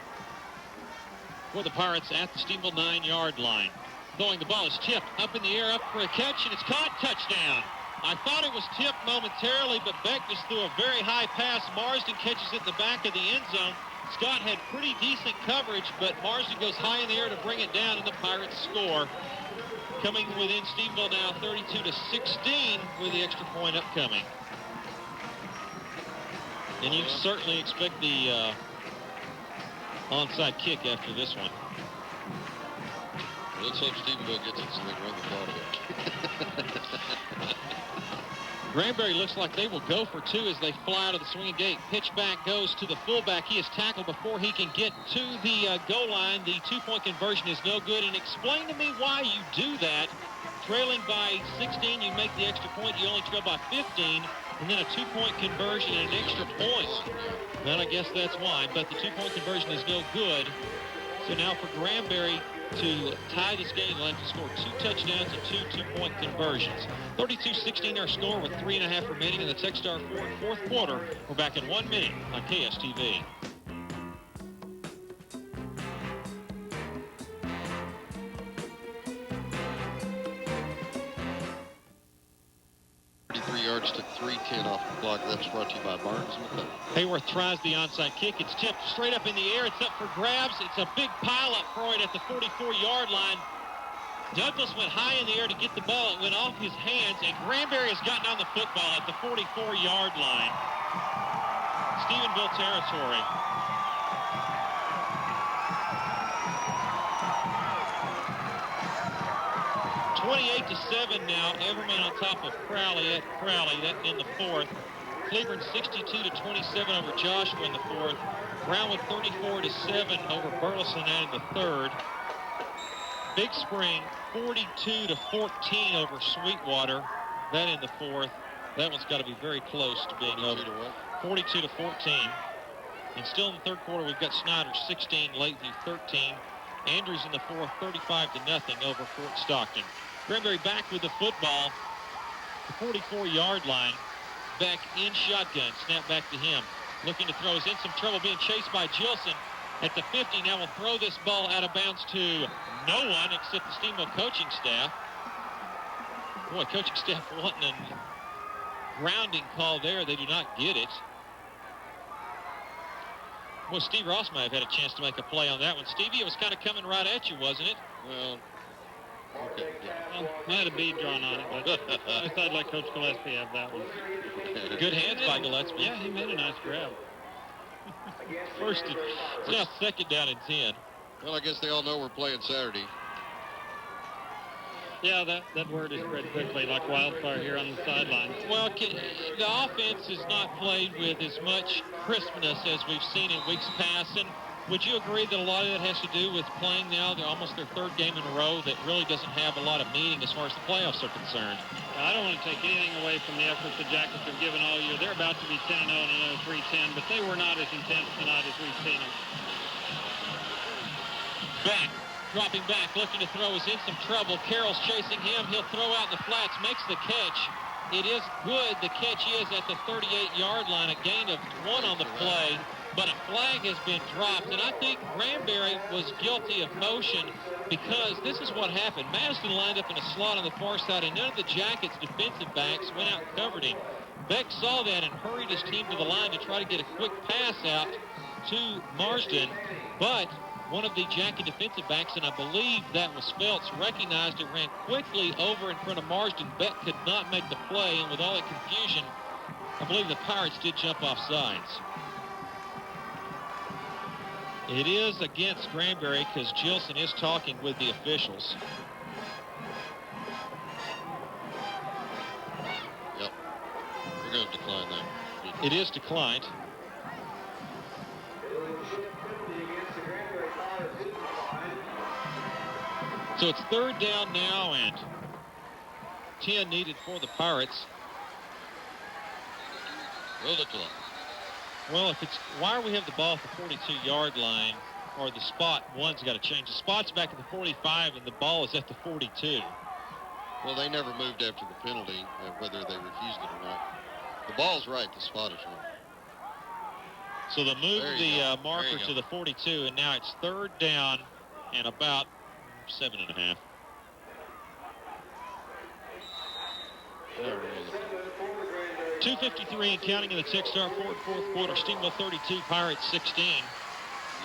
for the Pirates at the Stephenville 9-yard line. Throwing the ball is tipped up in the air, up for a catch, and it's caught. Touchdown. I thought it was tipped momentarily, but Beck just threw a very high pass. Marsden catches it in the back of the end zone. Scott had pretty decent coverage, but Marsden goes high in the air to bring it down, and the Pirates score. Coming within Stephenville now 32-16 with the extra point upcoming. And you certainly expect the onside kick after this one. Let's hope Stephenville gets it so they can run the clock out. Granbury looks like they will go for 2 as they fly out of the swinging gate. Pitch back goes to the fullback. He is tackled before he can get to the goal line. The 2-point conversion is no good. And explain to me why you do that. Trailing by 16, you make the extra point. You only trail by 15. And then a 2-point conversion and an extra point. Well, I guess that's why. But the 2-point conversion is no good. So now for Granbury to tie this game, they'll have to score 2 touchdowns and 2 2-point conversions. 32-16 our score with 3.5 remaining in the Techstar Ford fourth quarter. We're back in 1 minute on KSTV. Yards took 3:10 off the clock. That's brought to you by Barnes & Hayworth tries the onside kick. It's tipped straight up in the air. It's up for grabs. It's a big pile-up for it at the 44-yard line. Douglas went high in the air to get the ball. It went off his hands, and Granberry has gotten on the football at the 44-yard line. Stephenville territory. (28-7) now. Everman on top of Crowley at Crowley. That in the fourth. Cleveland 62-27 over Joshua in the fourth. Brownwood 34-7 over Burleson in the third. Big Spring 42-14 over Sweetwater. That in the fourth. That one's got to be very close to being over. 42-14. And still in the third quarter, we've got Snyder 16, Lakeview 13. Andrews in the fourth, 35-0 over Fort Stockton. Granbury back with the football. The 44-yard line. Back in shotgun. Snap back to him. Looking to throw. He's in some trouble being chased by Gilson at the 50. Now will throw this ball out of bounds to no one except the Steamboat coaching staff. Boy, coaching staff wanting a grounding call there. They do not get it. Well, Steve Ross might have had a chance to make a play on that one. Stevie, it was kind of coming right at you, wasn't it? Well, okay. Well, I had a bead drawn on it, but I thought I'd let Coach Gillespie have that one. Good hands by Gillespie. Yeah, he made a nice grab. First, it's now second down and 10. Well, I guess they all know we're playing Saturday. Yeah, that word is spread quickly like wildfire here on the sideline. Well, the offense is not played with as much crispness as we've seen in weeks past. And would you agree that a lot of that has to do with playing now? They're almost their third game in a row that really doesn't have a lot of meaning as far as the playoffs are concerned. I don't want to take anything away from the effort the Jackets have given all year. They're about to be 10-0 and another 3-10, but they were not as intense tonight as we've seen them. Back. Dropping back, looking to throw, is in some trouble. Carroll's chasing him. He'll throw out the flats, makes the catch. It is good. The catch is at the 38-yard line, a gain of 1 on the play, but a flag has been dropped. And I think Granberry was guilty of motion because this is what happened. Madison lined up in a slot on the far side, and none of the Jackets' defensive backs went out and covered him. Beck saw that and hurried his team to the line to try to get a quick pass out to Marsden, but one of the Jacket defensive backs, and I believe that was Phelps, recognized it, ran quickly over in front of Marsden. Beck could not make the play, and with all that confusion, I believe the Pirates did jump off sides. It is against Granbury because Gilson is talking with the officials. Yep. We're going to decline that. It is declined. So it's third down now and 10 needed for the Pirates. Will decline. Well, if it's why we have the ball at the 42-yard line or the spot, one's got to change. The spot's back at the 45 and the ball is at the 42. Well, they never moved after the penalty, whether they refused it or not. The ball's right, the spot is wrong. So they moved the marker to the 42, and now it's third down and about 7.5. 2:53 and counting in the tick start fourth quarter. Steamville 32, Pirates 16.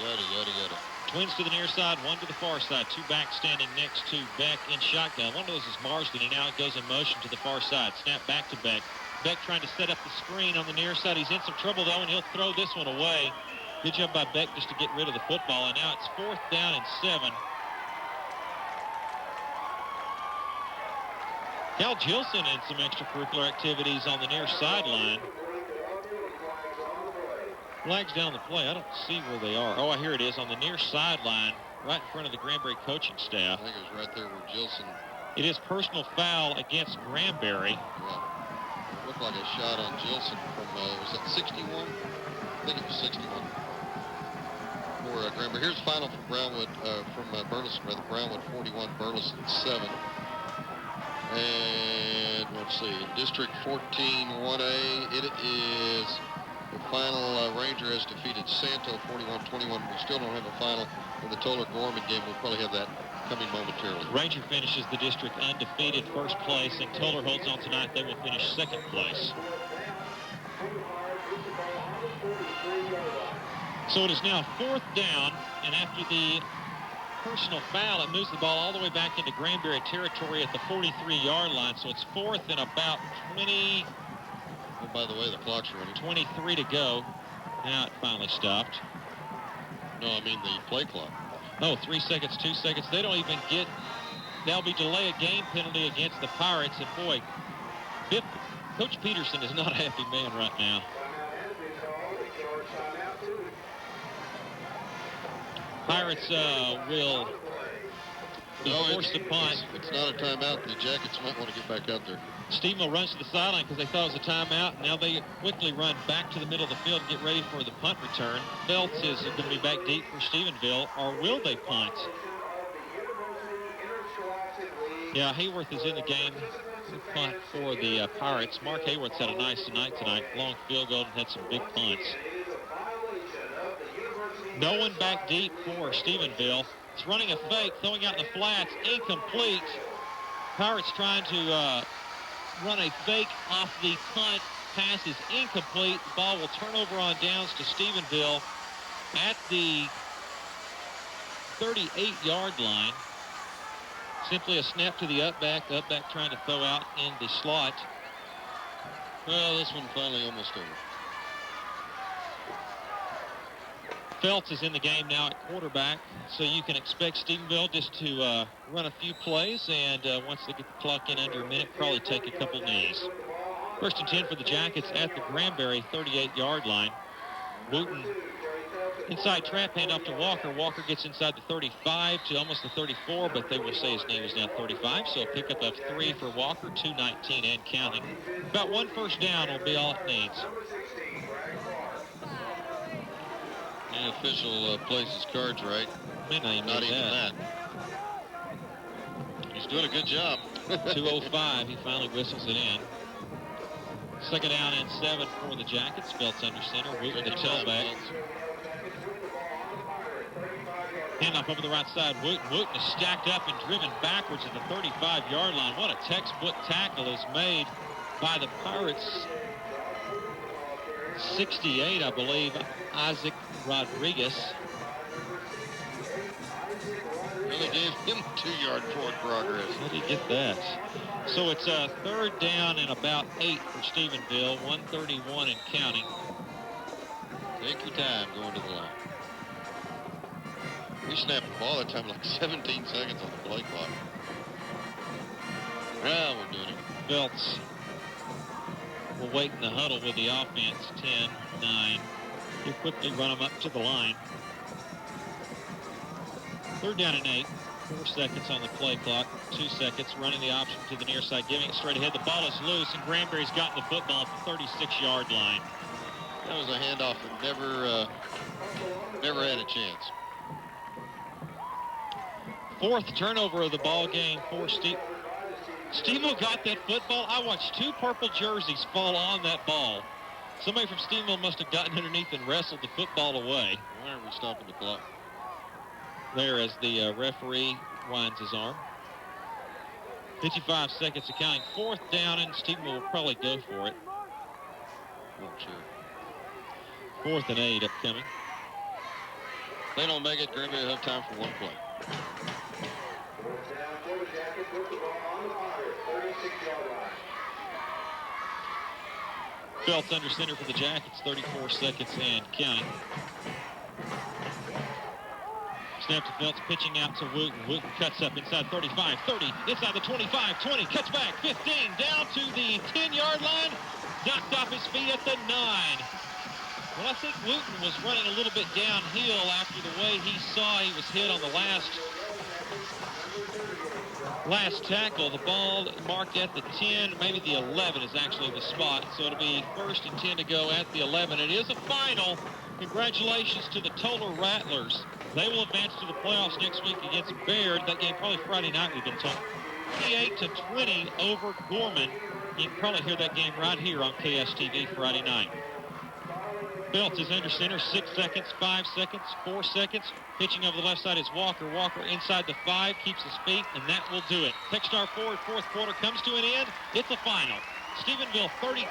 Yada, yada, yada. Twins to the near side, one to the far side. Two back standing next to Beck in shotgun. One of those is Marsden, and now it goes in motion to the far side. Snap back to Beck. Beck trying to set up the screen on the near side. He's in some trouble, though, and he'll throw this one away. Good job by Beck just to get rid of the football, and now it's fourth down and 7. Cal Gilson in some extracurricular activities on the near sideline. Flags down the play. I don't see where they are. Oh, here it is on the near sideline, right in front of the Granbury coaching staff. I think it was right there where Gilson. It is personal foul against Granbury. Yeah. It looked like a shot on Gilson from, was that 61? I think it was 61. For Granbury. Here's the final from Brownwood, Burleson, rather. Brownwood 41, Burleson 7. And let's see, District 14 1A, it is the final. Ranger has defeated Santo 41-21. We still don't have a final in the Toller-Gorman game. We'll probably have that coming momentarily. Ranger finishes the district undefeated, first place, and Toller holds on tonight. They will finish second place. So it is now fourth down, and after the personal foul. It moves the ball all the way back into Granberry territory at the 43-yard line. So it's 4th and about 20. Oh, by the way, the clock's running. 23 to go. Now it finally stopped. No, I mean the play clock. Oh, 3 seconds, 2 seconds. They don't even get. There'll be delay of game penalty against the Pirates. And boy, Coach Peterson is not a happy man right now. Pirates will be forced to punt. It's not a timeout. The Jackets might want to get back out there. Stephenville runs to the sideline because they thought it was a timeout. Now they quickly run back to the middle of the field and get ready for the punt return. Phelps is going to be back deep for Stephenville, or will they punt? Yeah, Hayworth is in the game. Punt for the Pirates. Mark Hayworth's had a nice night tonight. Long field goal and had some big punts. No one back deep for Stephenville. It's running a fake, throwing out in the flats, incomplete. Pirates trying to run a fake off the punt. Pass is incomplete. The ball will turn over on downs to Stephenville at the 38-yard line. Simply a snap to the up-back trying to throw out in the slot. Well, this one finally almost over. Phelps is in the game now at quarterback, so you can expect Stephenville just to run a few plays, and once they get the clock in under a minute, probably take a couple knees. 1st and 10 for the Jackets at the Granberry 38-yard line. Wooten inside trap, handoff to Walker. Walker gets inside the 35 to almost the 34, but they will say his knee was down 35, so a pickup of 3 for Walker, 2:19 and counting. About 1 first down will be all it needs. The official plays his cards right. Not even that. He's doing a good job. 2:05, he finally whistles it in. 2nd down and 7 for the Jackets. Phelps under center, Wooten the tailback. Handoff over the right side. Wooten is stacked up and driven backwards at the 35-yard line. What a textbook tackle is made by the Pirates. 68, I believe, Isaac Rodriguez. Really gave him 2-yard forward progress. How did he get that? So it's a 3rd down and about 8 for Stephenville. 1:31 and counting. Take your time going to the line. We snapped the ball that time like 17 seconds on the play clock. Well, we're doing it. Phelps will wait in the huddle with the offense. 10, 9. He'll quickly run them up to the line. 3rd down and 8. 4 seconds on the play clock. 2 seconds running the option to the near side, giving it straight ahead. The ball is loose, and Granberry's gotten the football at the 36-yard line. That was a handoff that never had a chance. 4th turnover of the ball game for Stephenville got that football. I watched 2 purple jerseys fall on that ball. Somebody from Stephenville must have gotten underneath and wrestled the football away. Why are we stopping the clock? There as the referee winds his arm. 55 seconds to counting. 4th down, and Stephenville will probably go for it. Not sure. 4th and 8 upcoming. If they don't make it, Granbury will have time for 1 play. Phelps under center for the Jackets. 34 seconds and counting. Snap to Phelps, pitching out to Wooten. Wooten cuts up inside 35, 30, inside the 25, 20, cuts back, 15, down to the 10-yard line, knocked off his feet at the 9. Well, I think Wooten was running a little bit downhill after the way he saw he was hit on the last tackle. The ball marked at the 10, maybe the 11 is actually the spot, so it'll be 1st and 10 to go at the 11. It is a final. Congratulations to the Toller Rattlers. They will advance to the playoffs next week against Baird. That game probably Friday night, we've been told. 28-20 over Gorman. You can probably hear that game right here on KSTV Friday night. Phelps is under center, 6 seconds, 5 seconds, 4 seconds. Pitching over the left side is Walker. Walker inside the 5, keeps his feet, and that will do it. Techstar forward, 4th quarter comes to an end. It's a final. Stephenville 32,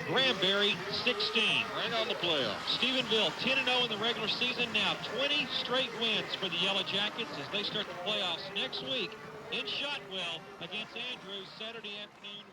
Granberry 16. Right on the playoffs. Stephenville 10-0 in the regular season. Now 20 straight wins for the Yellow Jackets as they start the playoffs next week in Shotwell against Andrews Saturday afternoon.